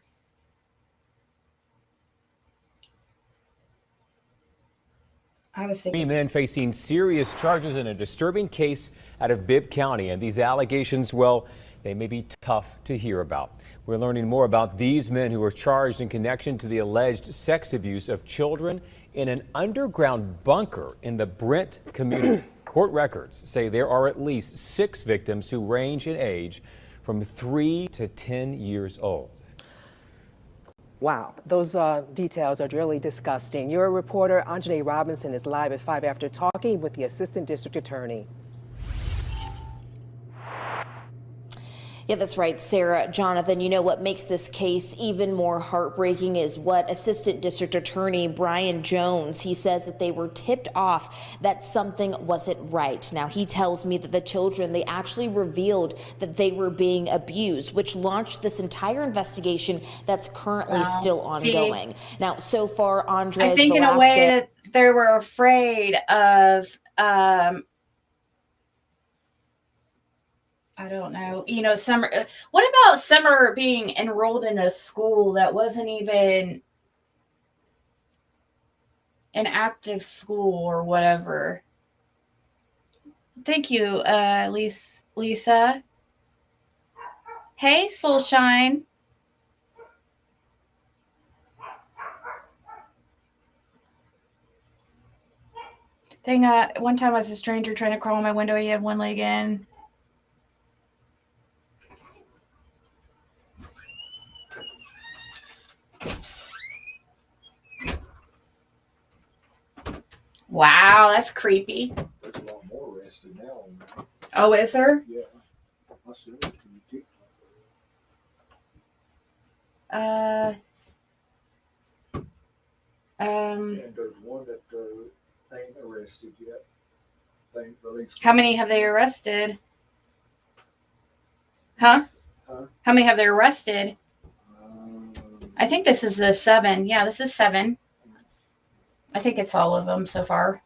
A: I was thinking.
I: 3 men facing serious charges in a disturbing case out of Bibb County. And these allegations, well, they may be tough to hear about. We're learning more about these men who were charged in connection to the alleged sex abuse of children in an underground bunker in the Brent community. Court records say there are at least 6 victims who range in age from 3 to 10 years old.
J: Wow, those details are really disgusting. Your reporter, Anjanae Robinson, is live at 5 after talking with the Assistant District Attorney.
K: Yeah, that's right, Sarah. Jonathan, you know what makes this case even more heartbreaking is what Assistant District Attorney Brian Jones, he says that they were tipped off that something wasn't right. Now, he tells me that the children, they actually revealed that they were being abused, which launched this entire investigation that's currently still ongoing. Now, so far, Andres
A: I think in a way that they were afraid of I don't know. You know, Summer. What about Summer being enrolled in a school that wasn't even an active school or whatever? Thank you, Lisa. Hey, Soulshine. One time I was a stranger trying to crawl on my window. He had one leg in. Wow, that's creepy.
L: There's a lot more arrested now.
A: Oh, is there?
L: Yeah. I said it to you. And there's one that ain't arrested yet. They ain't released.
A: How many have they arrested? Huh? How many have they arrested? I think this is a 7. Yeah, this is 7. I think it's all of them so far.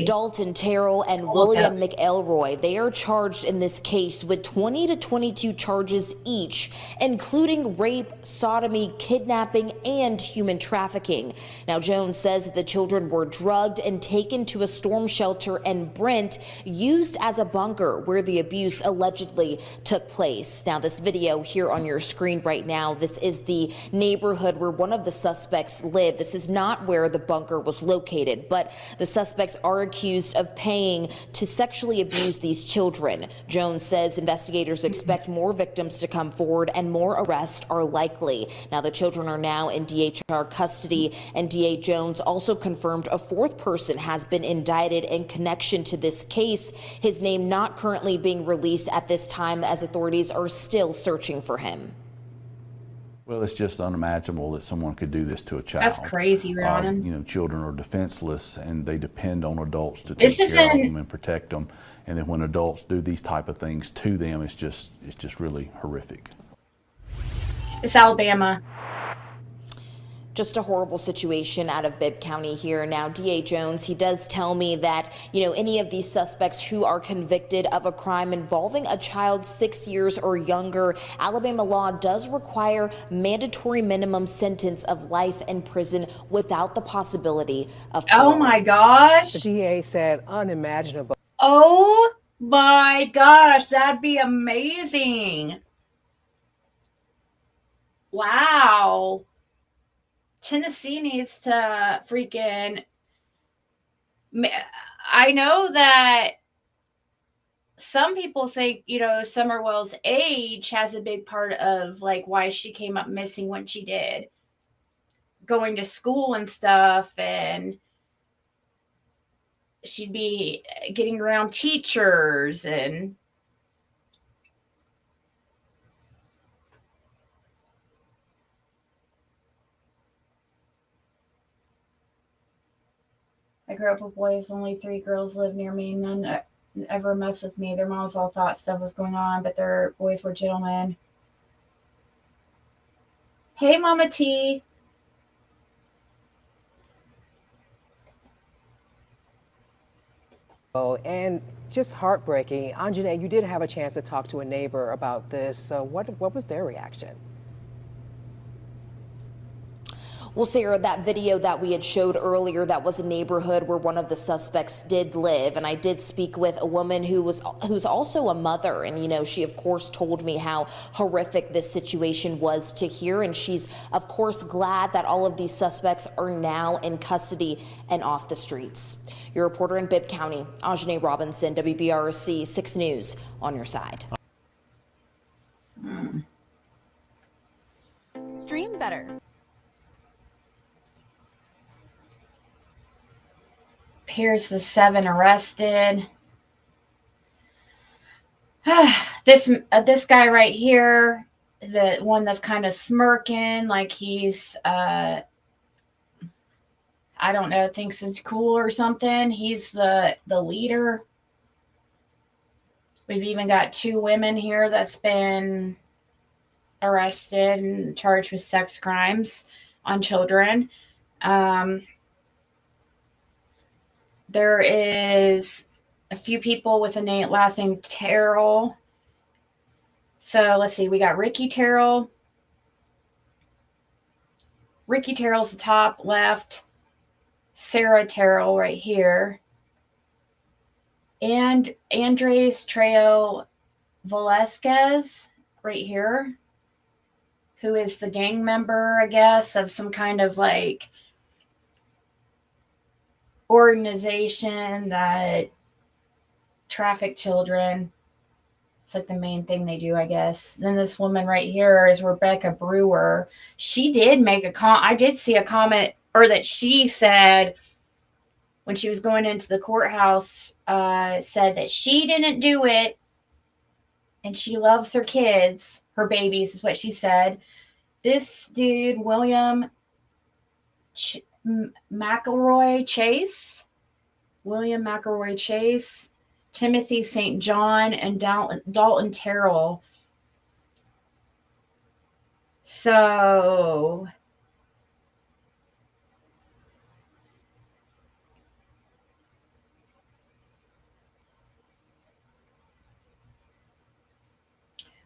K: Dalton Terrell and William McElroy. They are charged in this case with 20 to 22 charges each, including rape, sodomy, kidnapping, and human trafficking. Now, Jones says that the children were drugged and taken to a storm shelter in Brent, used as a bunker where the abuse allegedly took place. Now, this video here on your screen right now, this is the neighborhood where one of the suspects lived. This is not where the bunker was located, but the suspects are accused of paying to sexually abuse these children. Jones says investigators expect more victims to come forward and more arrests are likely. Now, the children are now in DHR custody, and DA Jones also confirmed a fourth person has been indicted in connection to this case. His name not currently being released at this time, as authorities are still searching for him.
M: Well, it's just unimaginable that someone could do this to a child.
A: That's crazy, Rhiannon.
M: You know, children are defenseless and they depend on adults to take care of them and protect them. And then when adults do these type of things to them, it's just really horrific.
A: It's Alabama.
K: Just a horrible situation out of Bibb County here. Now, DA Jones, he does tell me that, you know, any of these suspects who are convicted of a crime involving a child 6 years or younger, Alabama law does require mandatory minimum sentence of life in prison without the possibility of parole.
A: Oh my gosh.
J: The DA said unimaginable.
A: Oh my gosh, that'd be amazing. Wow. Tennessee needs to freaking. I know that some people think, you know, Summerwell's age has a big part of like why she came up missing when she did. Going to school and stuff, and she'd be getting around teachers and. I grew up with boys. Only 3 girls lived near me. None ever messed with me. Their moms all thought stuff was going on, but their boys were gentlemen. Hey, Mama T.
J: Oh, and just heartbreaking. Anjanae, you did have a chance to talk to a neighbor about this. So what was their reaction?
K: Well, Sarah, that video that we had showed earlier, that was a neighborhood where one of the suspects did live. And I did speak with a woman who's also a mother. And, you know, she, of course, told me how horrific this situation was to hear. And she's, of course, glad that all of these suspects are now in custody and off the streets. Your reporter in Bibb County, Anjanae Robinson, WBRC 6 News, on your side.
N: Stream better.
A: Here's the 7 arrested. This guy right here, the one that's kind of smirking, like he's I don't know, thinks it's cool or something. He's the leader. We've even got 2 women here that's been arrested and charged with sex crimes on children. There is a few people with a last name Terrell. So let's see. We got Ricky Terrell. Ricky Terrell's the top left. Sarah Terrell right here. And Andres Trejo Velasquez right here, who is the gang member, I guess, of some kind of like organization that traffic children. It's like the main thing they do, I guess. Then this woman right here is Rebecca Brewer. She did make I did see a comment, or that she said when she was going into the courthouse, said that she didn't do it and she loves her kids, her babies is what she said. This dude, William McElroy Chase, Timothy St. John, and Dalton Terrell. So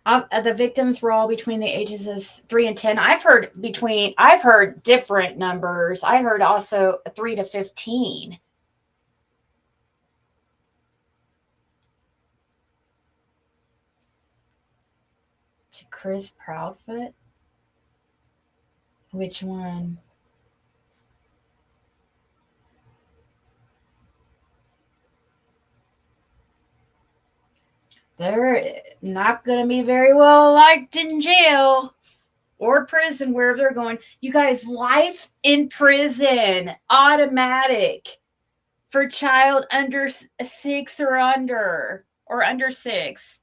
A: The victims were all between the ages of 3 and 10. I've heard different numbers. I heard also 3 to 15. To Chris Proudfoot? Which one? They're not going to be very well liked in jail or prison, wherever they're going. You guys, life in prison, automatic for child under 6 or under 6.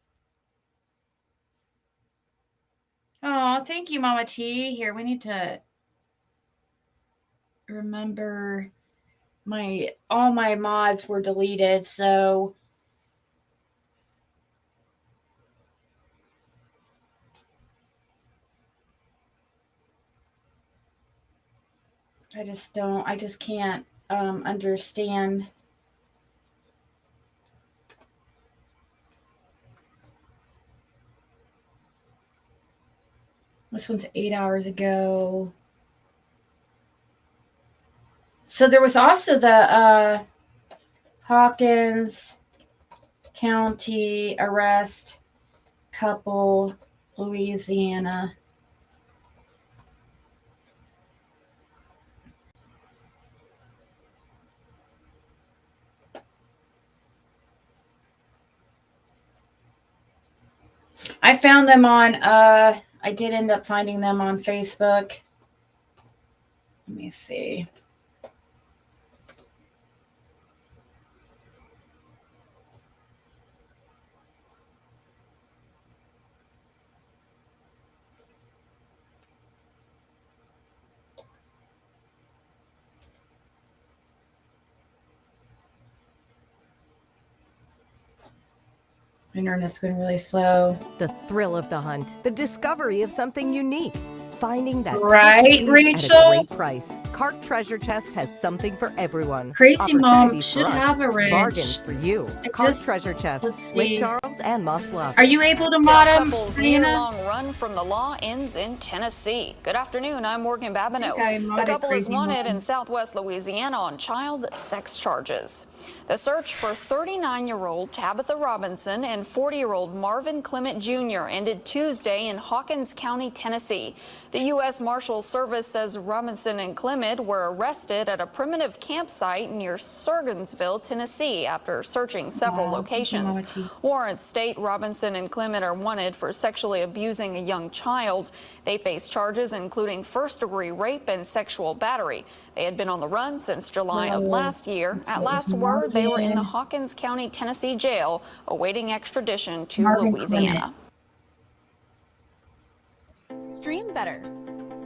A: Oh, thank you, Mama T. Here, we need to remember all my mods were deleted, so I just can't understand. This one's 8 hours ago. So there was also the Hawkins County arrest couple, Louisiana. I found them on, I did end up finding them on Facebook. Let me see. Internet's going really slow.
N: The thrill of the hunt, the discovery of something unique, finding that
A: right, Rachel,
N: at a great price. Cart Treasure Chest has something for everyone.
A: Crazy Mom should have a wrench.
N: Bargains for you. Cart Treasure Chest, Lake Charles and Moss Bluff.
A: Are you able to mod him?
O: Couple's year-long run from the law ends in Tennessee. Good afternoon, I'm Morgan Babineau. The couple is wanted in southwest Louisiana on child sex charges. The search for 39-year-old Tabitha Robinson and 40-year-old Marvin Clement Jr. ended Tuesday in Hawkins County, Tennessee. The U.S. Marshals Service says Robinson and Clement were arrested at a primitive campsite near Surgensville, Tennessee, after searching several locations. Warrants state Robinson and Clement are wanted for sexually abusing a young child. They face charges including first-degree rape and sexual battery. They had been on the run since July of last year. At last word, they were in the Hawkins County, Tennessee jail, awaiting extradition to Louisiana.
P: Stream better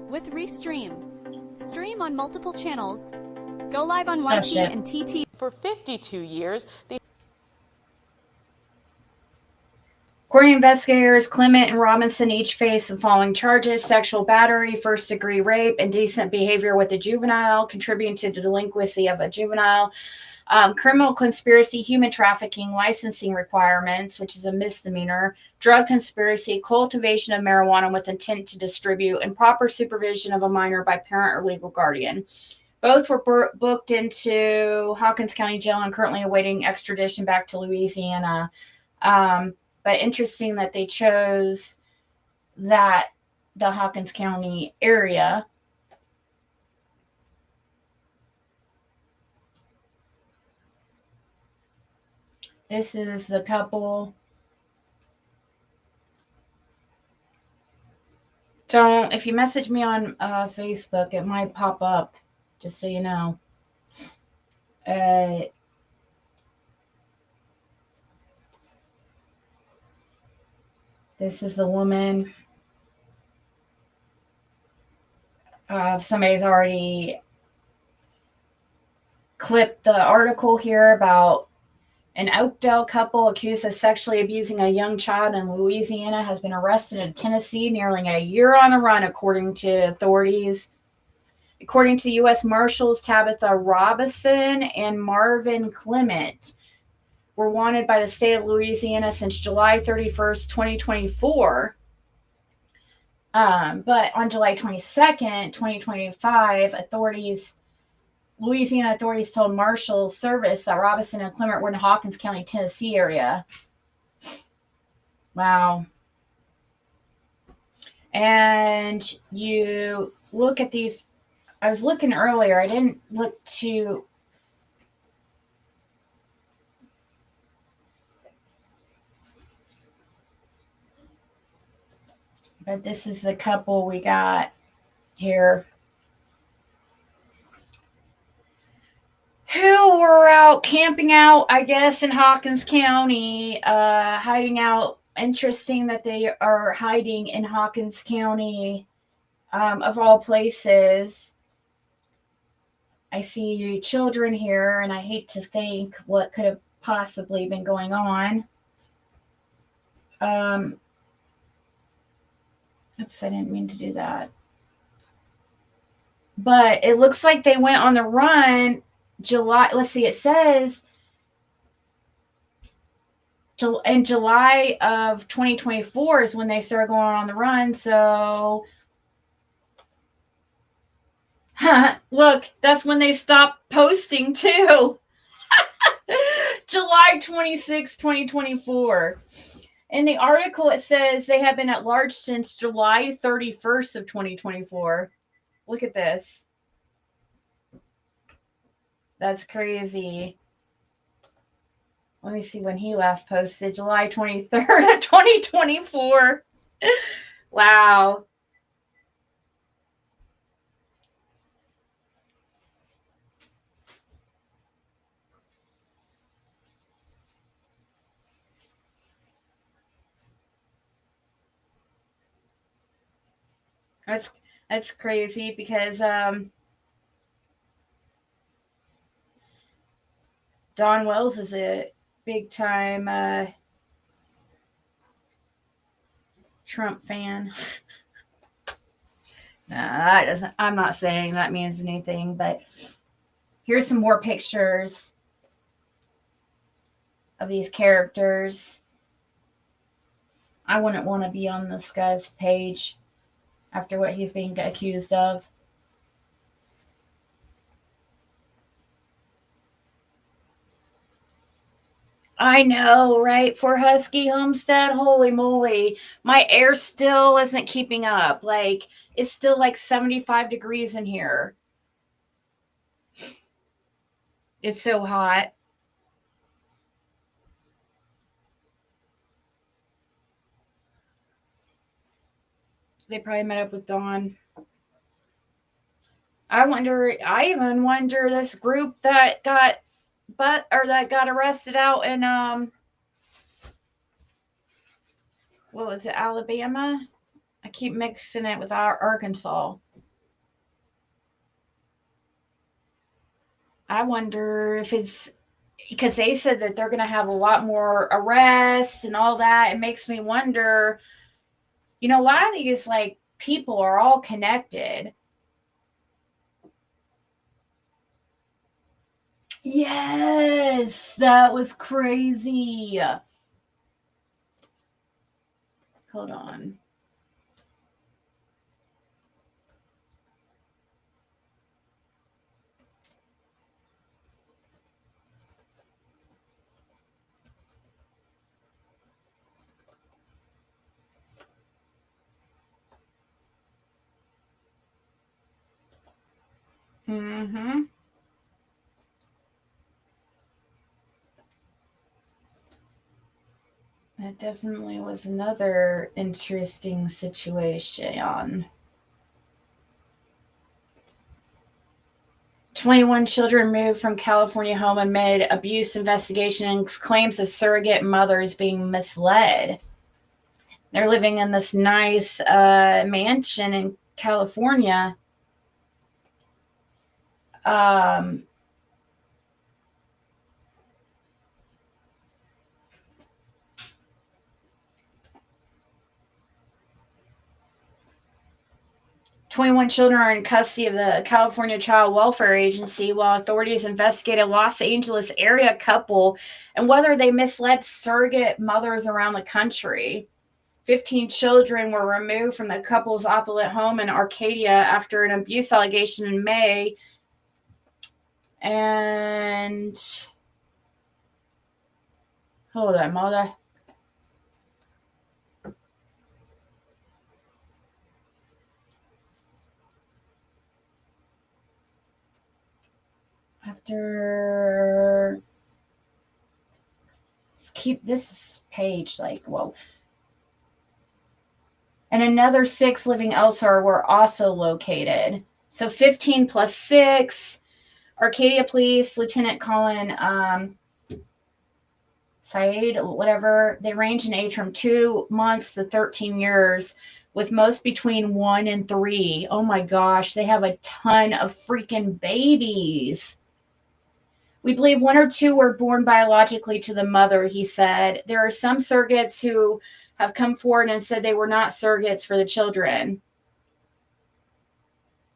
P: with Restream. Stream on multiple channels. Go live on YT and TT.
O: For 52 years,
A: According to investigators, Clement and Robinson each face the following charges: sexual battery, first-degree rape, indecent behavior with a juvenile, contributing to the delinquency of a juvenile, criminal conspiracy, human trafficking, licensing requirements, which is a misdemeanor, drug conspiracy, cultivation of marijuana with intent to distribute, improper supervision of a minor by parent or legal guardian. Both were booked into Hawkins County Jail and currently awaiting extradition back to Louisiana. But interesting that they chose the Hawkins County area. This is the couple. If you message me on Facebook, it might pop up, just so you know. This is the woman. Somebody's already clipped the article here about an Oakdale couple accused of sexually abusing a young child in Louisiana has been arrested in Tennessee, nearly a year on the run, according to authorities. According to U.S. Marshals, Tabitha Robinson and Marvin Clement were wanted by the state of Louisiana since July 31st, 2024. But on July 22nd, 2025, Louisiana authorities told Marshal Service that Robinson and Clement were in the Hawkins County, Tennessee area. Wow. And you look at these, I was looking earlier, I didn't look to, but this is the couple we got here who were out camping out, I guess, in Hawkins County, hiding out. Interesting that they are hiding in Hawkins County, of all places. I see children here, and I hate to think what could have possibly been going on. Oops, I didn't mean to do that. But it looks like they went on the run July. Let's see, it says in July of 2024 is when they started going on the run. So, look, that's when they stopped posting too. July 26, 2024. In the article, it says they have been at large since July 31st of 2024. Look at this. That's crazy. Let me see when he last posted. July 23rd of 2024. Wow. That's crazy because Don Wells is a big time Trump fan. That doesn't, I'm not saying that means anything, but here's some more pictures of these characters. I wouldn't want to be on this guy's page after what he's being accused of. I know, right? For Husky Homestead, holy moly. My air still isn't keeping up. Like, it's still like 75 degrees in here. It's so hot. They probably met up with Dawn. I even wonder this group that got arrested out in what was it, Alabama? I keep mixing it with our Arkansas. I wonder if it's because they said that they're going to have a lot more arrests and all that. It makes me wonder, a lot of these like people are all connected. Yes, that was crazy. Hold on. Mm-hmm. That definitely was another interesting situation. 21 children moved from California home amid abuse investigation and claims of surrogate mothers being misled. They're living in this nice mansion in California. 21 children are in custody of the California Child Welfare Agency while authorities investigate a Los Angeles area couple and whether they misled surrogate mothers around the country. 15 children were removed from the couple's opulent home in Arcadia after an abuse allegation in May. And hold on, mother. After let's keep this page like, whoa. And another 6 living elsewhere were also located. So 15 plus 6. Arcadia Police, Lieutenant Colin Said, whatever, they range in age from 2 months to 13 years, with most between 1 and 3. Oh my gosh, they have a ton of freaking babies. We believe 1 or 2 were born biologically to the mother, he said. There are some surrogates who have come forward and said they were not surrogates for the children.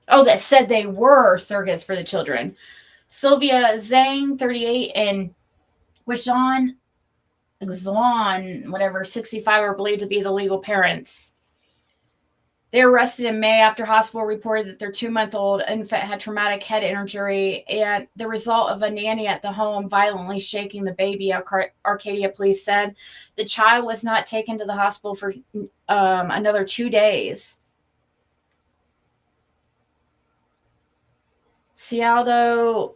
A: Oh, that said they were surrogates for the children. Sylvia Zhang, 38, and Wishan Xuan, whatever, 65, are believed to be the legal parents. They were arrested in May after hospital reported that their 2-month-old infant had traumatic head injury and the result of a nanny at the home violently shaking the baby, Arcadia Police said. The child was not taken to the hospital for another 2 days. Ciadlo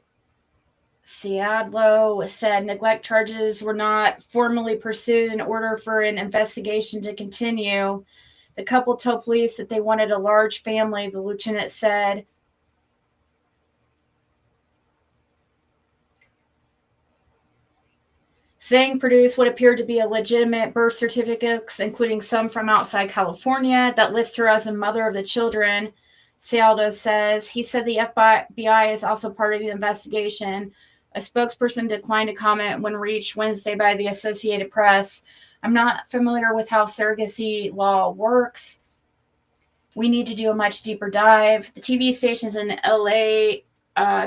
A: said neglect charges were not formally pursued in order for an investigation to continue. The couple told police that they wanted a large family, the lieutenant said. Zhang produced what appeared to be a legitimate birth certificates, including some from outside California, that list her as a mother of the children. Cialdo says he said the FBI is also part of the investigation. A spokesperson declined to comment when reached Wednesday by the Associated Press. I'm not familiar with how surrogacy law works. We need to do a much deeper dive. The TV stations in LA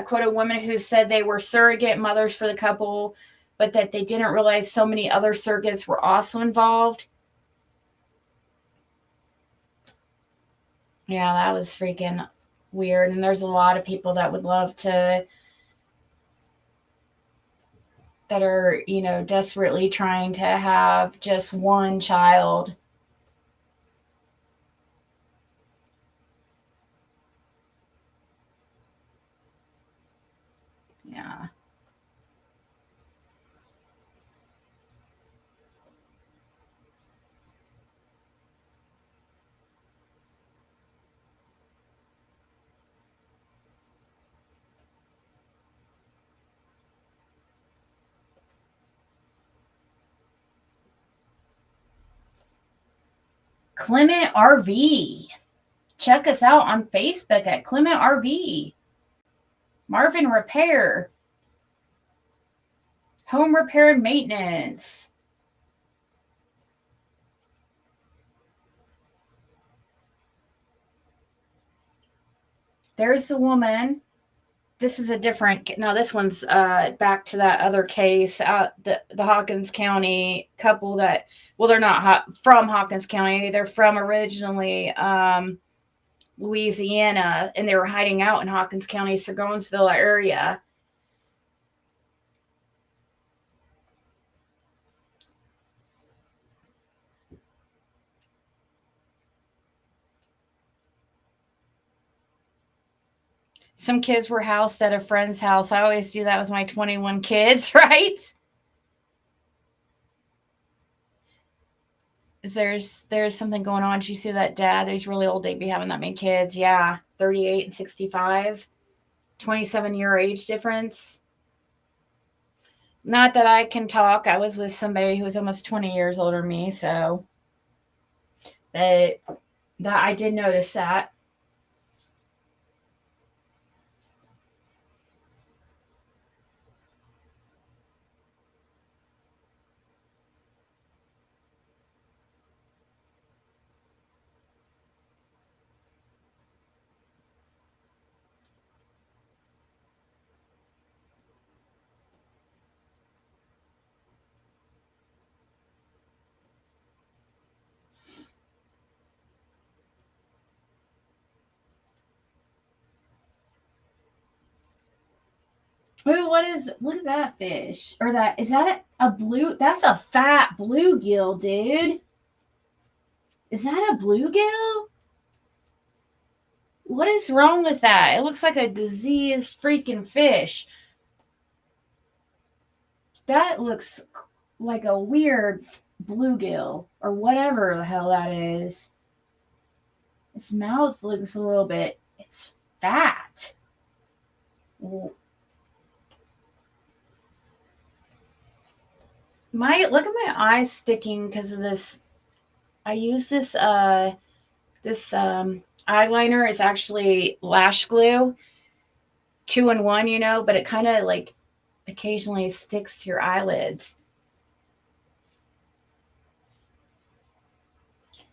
A: quoted women who said they were surrogate mothers for the couple, but that they didn't realize so many other surrogates were also involved. Yeah, that was freaking weird. And there's a lot of people that would love to, that are, desperately trying to have just one child. Yeah. Clement RV. Check us out on Facebook at Clement RV. Marvin Repair. Home repair and maintenance. There's the woman. This is a different, no, this one's back to that other case, the Hawkins County couple that, well, they're not from Hawkins County. They're from originally Louisiana, and they were hiding out in Hawkins County, Sargonsville area. Some kids were housed at a friend's house. I always do that with my 21 kids, right? There's something going on. Do you see that dad? He's really old. They'd be having that many kids. Yeah, 38 and 65. 27-year age difference. Not that I can talk. I was with somebody who was almost 20 years older than me, so. But I did notice that. Ooh, look at that fish. Or is that a blue? That's a fat bluegill, dude. Is that a bluegill? What is wrong with that? It looks like a diseased freaking fish. That looks like a weird bluegill or whatever the hell that is. Its mouth looks a little bit, it's fat. Look at my eyes sticking because of this. I use this eyeliner. It's actually lash glue, 2-in-1, but it kind of like occasionally sticks to your eyelids.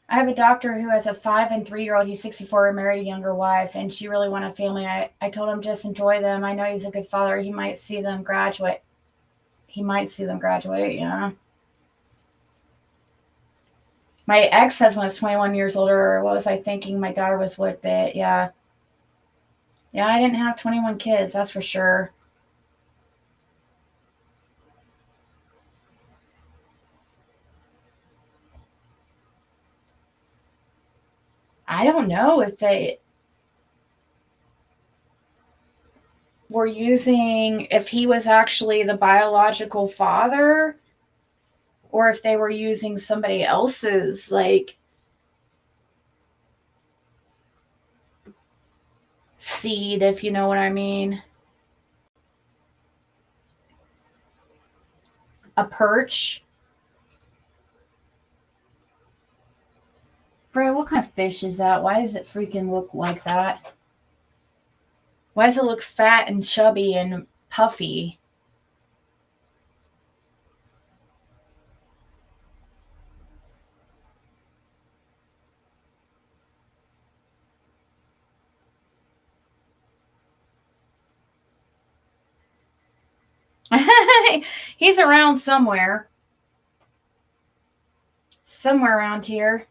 A: I have a doctor who has a 5 and 3-year-old. He's 64, married a younger wife, and she really wanted a family. I told him just enjoy them. I know he's a good father. He might see them graduate. Yeah. My ex-husband was 21 years older. What was I thinking? My daughter was with it. Yeah. Yeah, I didn't have 21 kids, that's for sure. I don't know if they were using, if he was actually the biological father, or if they were using somebody else's, like, seed, if you know what I mean. A perch. Bro, what kind of fish is that? Why does it freaking look like that? Why does it look fat and chubby and puffy? He's around somewhere. Somewhere around here.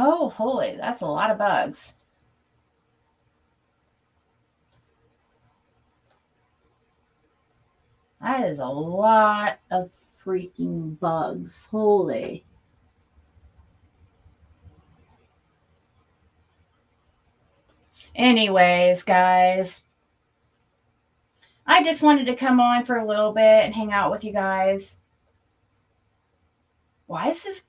A: Oh, holy, that's a lot of bugs. That is a lot of freaking bugs. Holy. Anyways, guys, I just wanted to come on for a little bit and hang out with you guys. Why is this?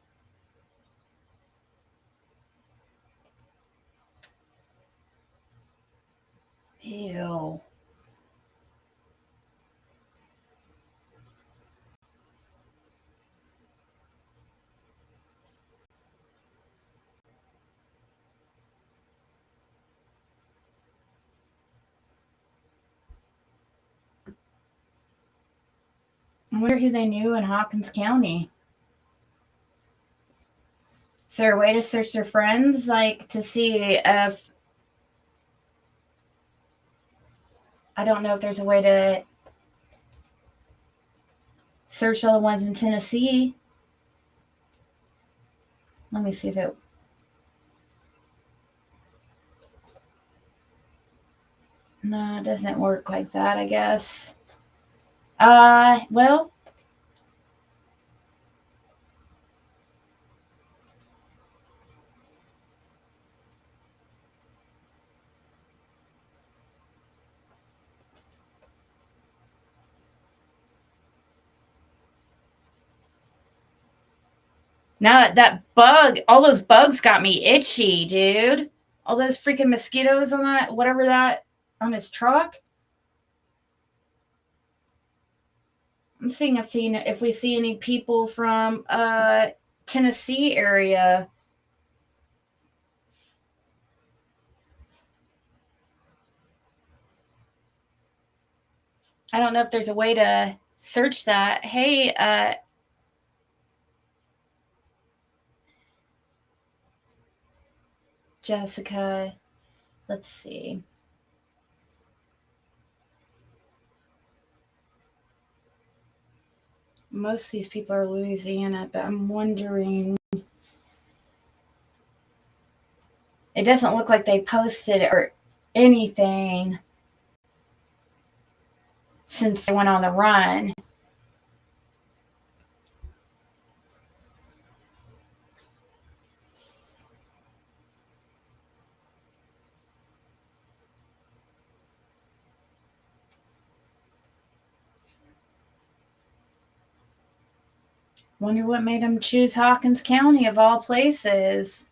A: Ew. I wonder who they knew in Hawkins County. Is there a way to search their friends, like to see if, I don't know if there's a way to search all the ones in Tennessee. Let me see if it. No, it doesn't work like that, I guess. Well. Now that bug, all those bugs got me itchy, dude. All those freaking mosquitoes on that, whatever that, on his truck. I'm seeing if we see any people from Tennessee area. I don't know if there's a way to search that. Hey, Jessica, let's see. Most of these people are Louisiana, but I'm wondering. It doesn't look like they posted or anything since they went on the run. Wonder what made them choose Hawkins County of all places.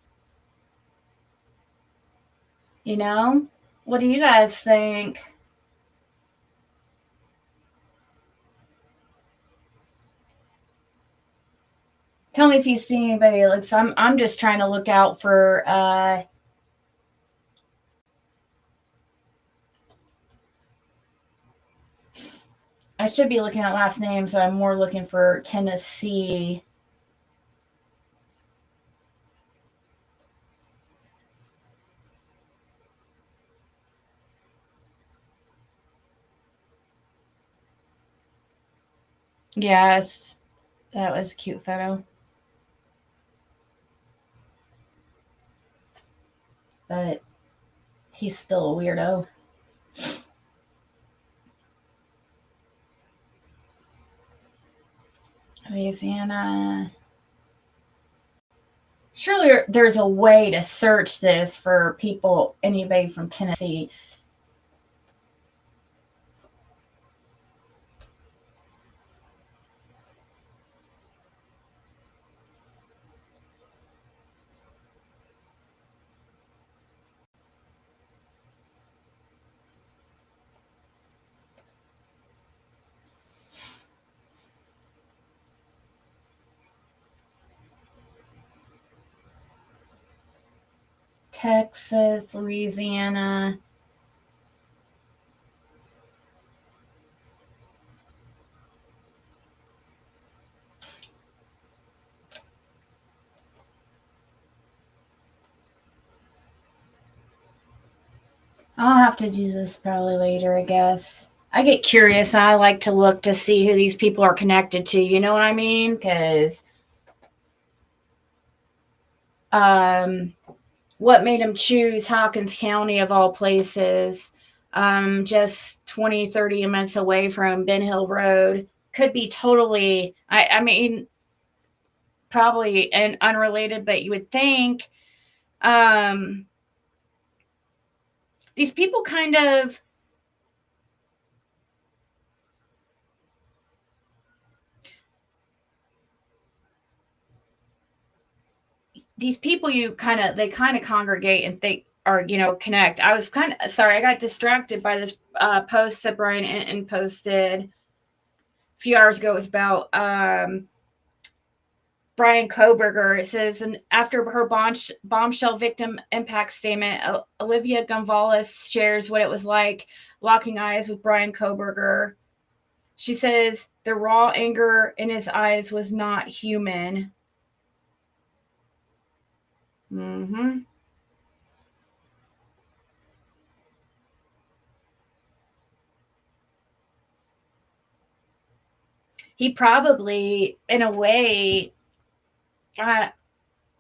A: You know? What do you guys think? Tell me if you see anybody that looks. I'm just trying to look out for I should be looking at last names, so I'm more looking for Tennessee. Yes, that was a cute photo. But he's still a weirdo. Louisiana. Surely there's a way to search this for people, anybody from Tennessee. Texas, Louisiana. I'll have to do this probably later, I guess. I get curious. I like to look to see who these people are connected to. You know what I mean? Because what made them choose Hawkins County of all places? Just 20, 30 minutes away from Ben Hill Road. Could be totally, I mean, probably an unrelated, but you would think these people kind of they kind of congregate and they are, connect. I was kind of sorry, I got distracted by this post that Brian Enton posted a few hours ago. It was about Brian Koberger. It says, and after her bombshell victim impact statement, Olivia Gonzalez shares what it was like locking eyes with Brian Koberger. She says the raw anger in his eyes was not human. Mm-hmm. He probably, in a way,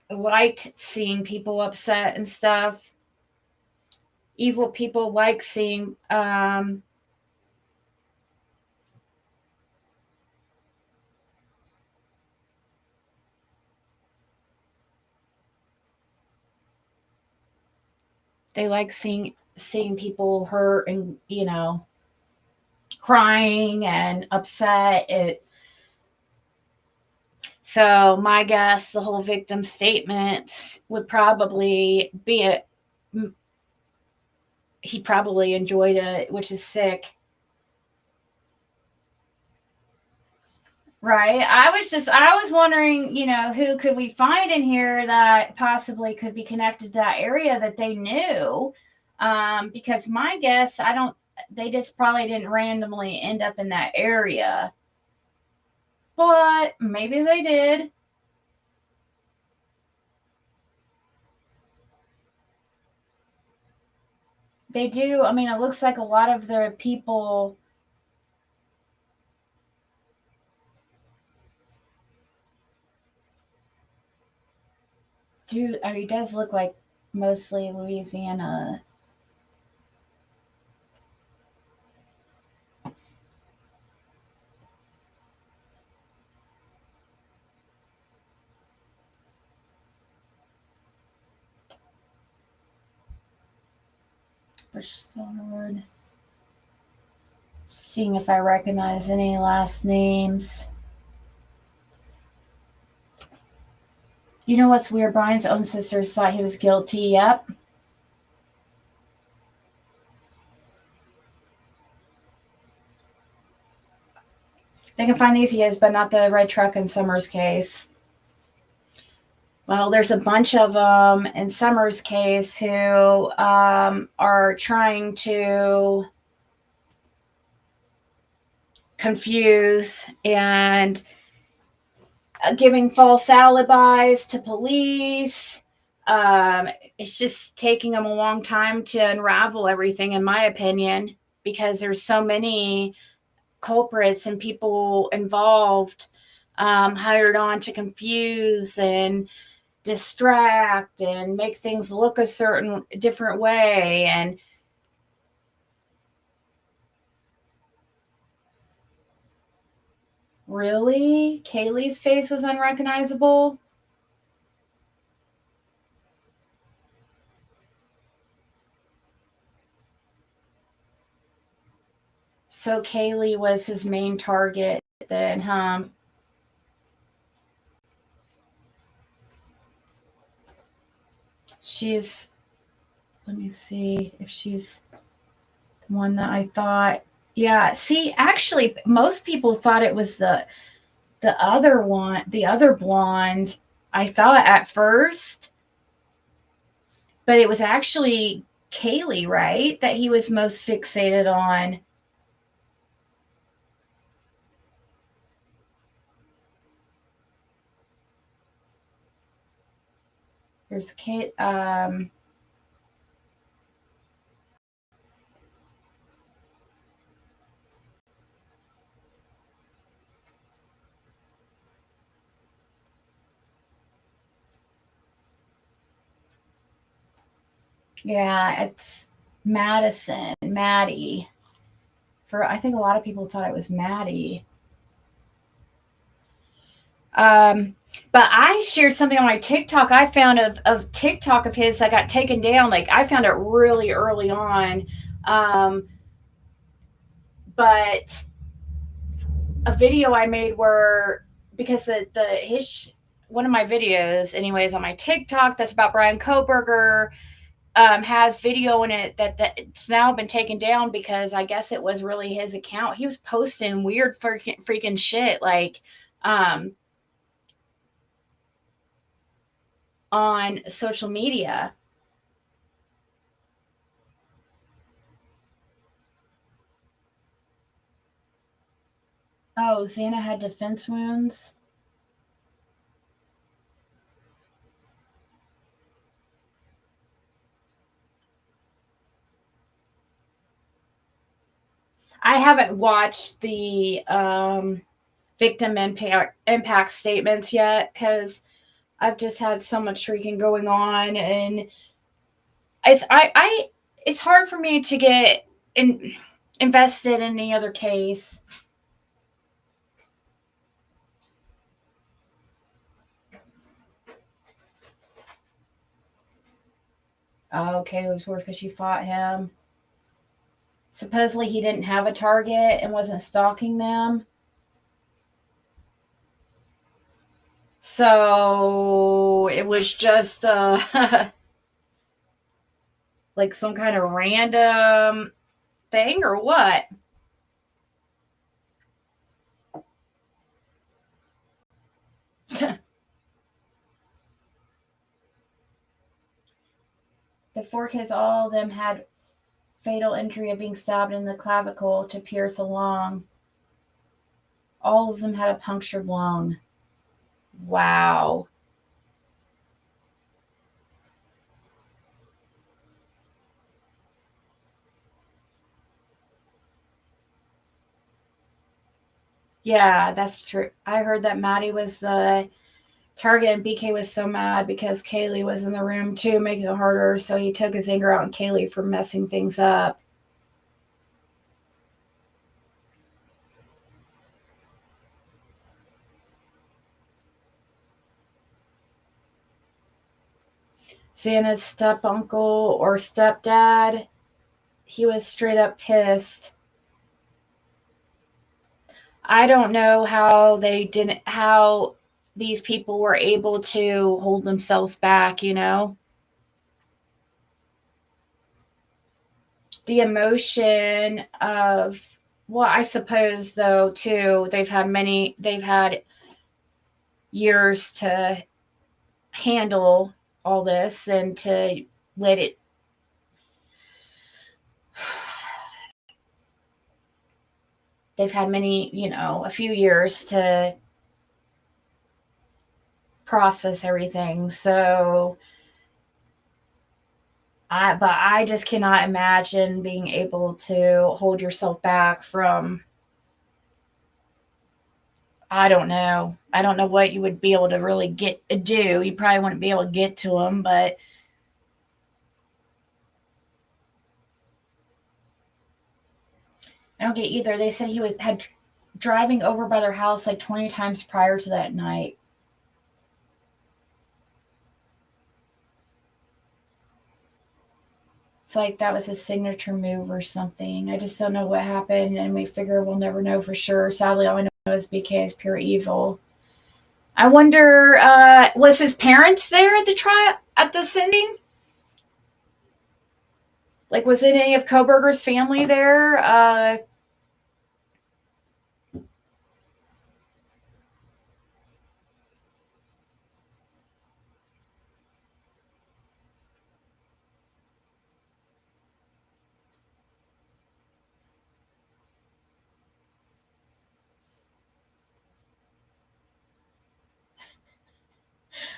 A: liked seeing people upset and stuff. Evil people like seeing they like seeing people hurt and crying and upset. So my guess, the whole victim statement would probably be he probably enjoyed it, which is sick. Right. I was wondering, who could we find in here that possibly could be connected to that area that they knew? Because my guess, they just probably didn't randomly end up in that area. But maybe they did. They do. I mean, it looks like a lot of the people do. I mean, it does look like mostly Louisiana. Broussard. Seeing if I recognize any last names. You know what's weird? Brian's own sisters thought he was guilty. Yep. They can find these years, but not the red truck in Summers' case. Well, there's a bunch of them in Summers' case who are trying to confuse and giving false alibis to police. It's just taking them a long time to unravel everything, in my opinion, because there's so many culprits and people involved hired on to confuse and distract and make things look a certain different way. And really, Kaylee's face was unrecognizable. So Kaylee was his main target then, huh? She's, let me see if she's the one that I thought. Yeah, see, actually, most people thought it was the other one, the other blonde, I thought at first. But it was actually Kaylee, right? That he was most fixated on. There's Kate. Yeah, it's Maddie. I think a lot of people thought it was Maddie. But I shared something on my TikTok I found of TikTok of his that got taken down. Like, I found it really early on. But a video I made where, because one of my videos anyways on my TikTok that's about Brian Kohberger has video in it that it's now been taken down because I guess it was really his account. He was posting weird freaking shit like on social media. Oh, Xana had defense wounds. I haven't watched the victim impact statements yet because I've just had so much freaking going on, and it's hard for me to get invested in any other case. Okay, it was worse because she fought him. Supposedly he didn't have a target and wasn't stalking them. So it was just like some kind of random thing or what? The 4 kids, all of them had fatal injury of being stabbed in the clavicle to pierce a lung. All of them had a punctured lung. Wow. Yeah, that's true. I heard that Maddie was the target and BK was so mad because Kaylee was in the room too, making it harder. So he took his anger out on Kaylee for messing things up. Seeing his step uncle or stepdad, he was straight up pissed. I don't know how these people were able to hold themselves back, you know? The emotion of, well, I suppose though too, they've had years to handle all this and to let it they've had a few years to process everything. So I just cannot imagine being able to hold yourself back from, I don't know. I don't know what you would be able to really do. You probably wouldn't be able to get to them, but I don't get either. They said he had driving over by their house like 20 times prior to that night. It's like that was his signature move or something. I just don't know what happened, and we figure we'll never know for sure. Sadly, all I know is BK is pure evil. I wonder, was his parents there at the sending? Like, was any of Koberger's family there?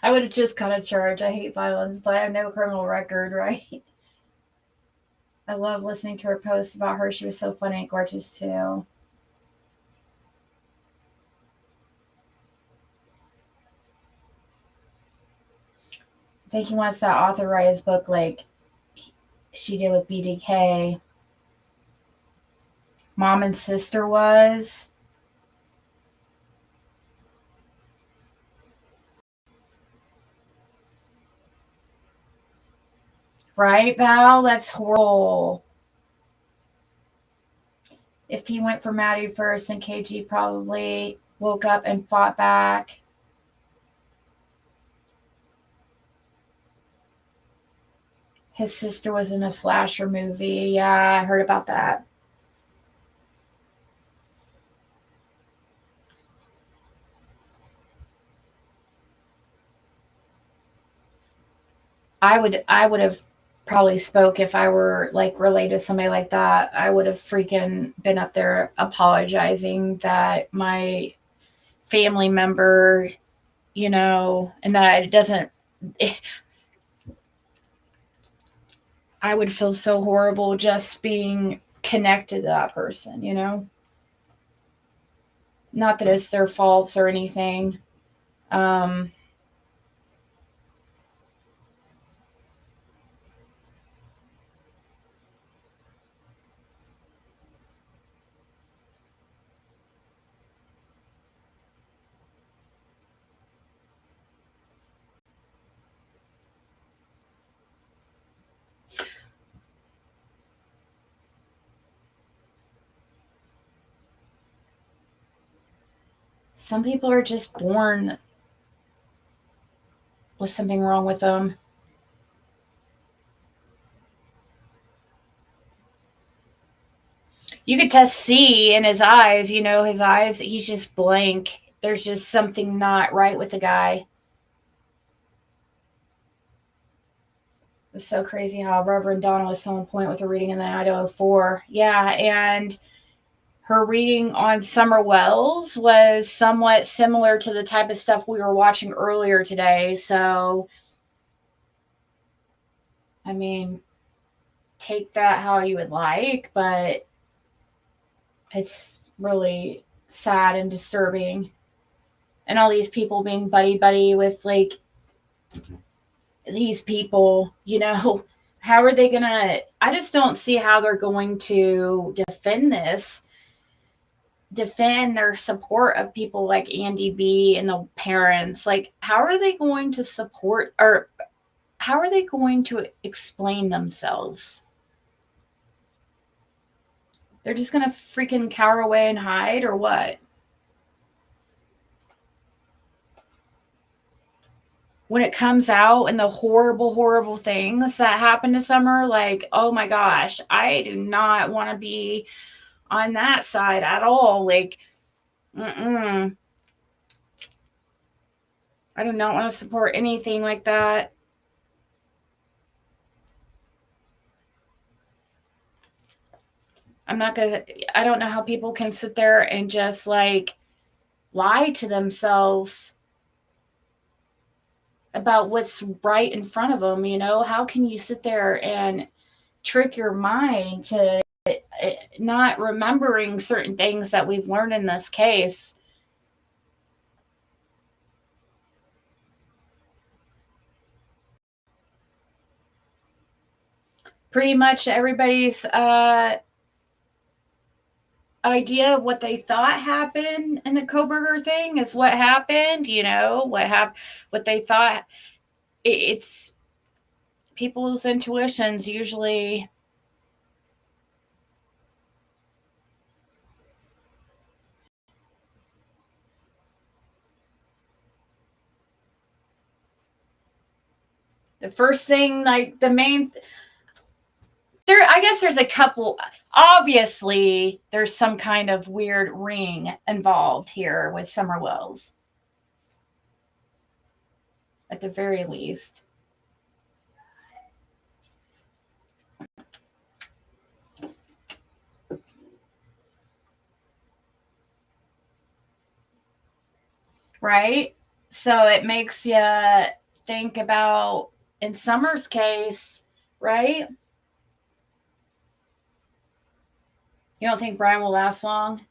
A: I would have just cut a charge. I hate violence, but I have no criminal record, right? I love listening to her posts about her. She was so funny and gorgeous, too. I think he wants to authorize book like she did with BDK. Mom and sister was. Right, Val? That's horrible. If he went for Maddie first, and KG probably woke up and fought back. His sister was in a slasher movie. Yeah, I heard about that. I would have probably spoke if I were like related to somebody like that. I would have freaking been up there apologizing that my family member, and that it doesn't. I would feel so horrible just being connected to that person, Not that it's their faults or anything. Some people are just born with something wrong with them. You could just see in his eyes, his eyes, he's just blank. There's just something not right with the guy. It was so crazy how Reverend Donna was so on point with her reading in the Idaho 4. Yeah, and her reading on Summer Wells was somewhat similar to the type of stuff we were watching earlier today. So, I mean, take that how you would like, but it's really sad and disturbing. And all these people being buddy with like these people, you know, how are they gonna, I just don't see how they're going to defend their support of people like Andy B and the parents. Like, how are they going to support, or how are they going to explain themselves? They're just gonna freaking cower away and hide, or what? When it comes out and the horrible things that happen to Summer, like, oh my gosh, I do not want to be on that side at all. Like, I do not want to support anything like that. I don't know how people can sit there and just like lie to themselves about what's right in front of them. You know, how can you sit there and trick your mind to not remembering certain things that we've learned in this case? Pretty much everybody's idea of what they thought happened in the Koberger thing is what happened. You know, what they thought. It's people's intuitions usually. The first thing, like the main there, I guess there's a couple. Obviously, there's some kind of weird ring involved here with Summer Wells, at the very least. Right? So it makes you think about, in Summer's case, right? You don't think Brian will last long?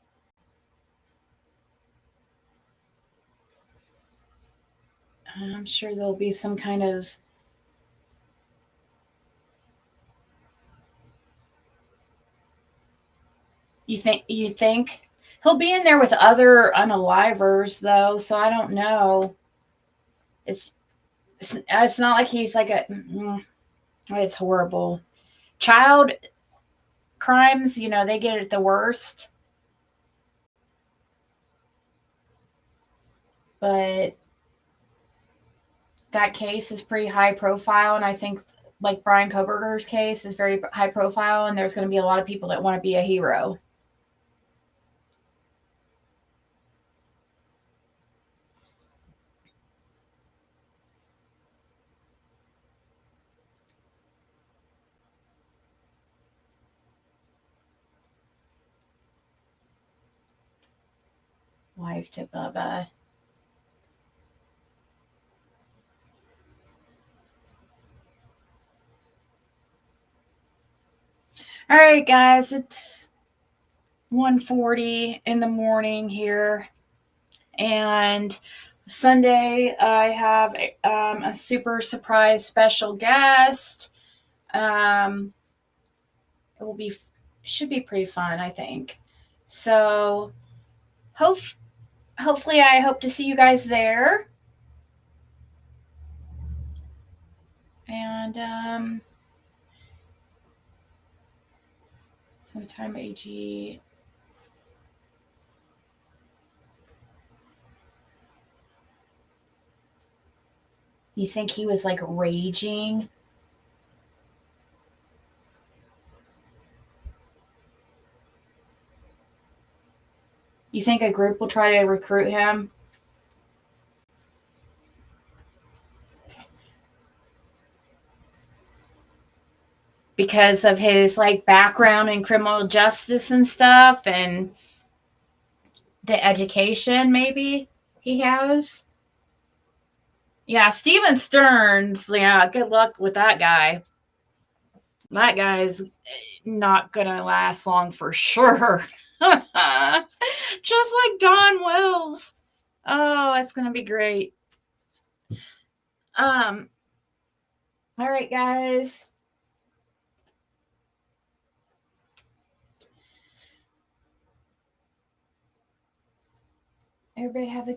A: I'm sure there'll be some kind of. You think he'll be in there with other unalivers though, so I don't know. It's not like he's like a. It's horrible. Child crimes, you know, they get it the worst. But that case is pretty high profile, and I think like Brian Koberger's case is very high profile, and there's going to be a lot of people that want to be a hero. Wife to Bubba. All right, guys, it's 1:40 in the morning here, and Sunday I have a super surprise special guest. It should be pretty fun, I think. So hopefully I hope to see you guys there. And sometime AG. You think he was like raging? You think a group will try to recruit him? Because of his like background in criminal justice and stuff, and the education maybe he has. Yeah, Steven Stearns, yeah, good luck with that guy. That guy is not gonna last long for sure. Just like Dawn Wells. Oh, that's gonna be great. All right, guys. Everybody have a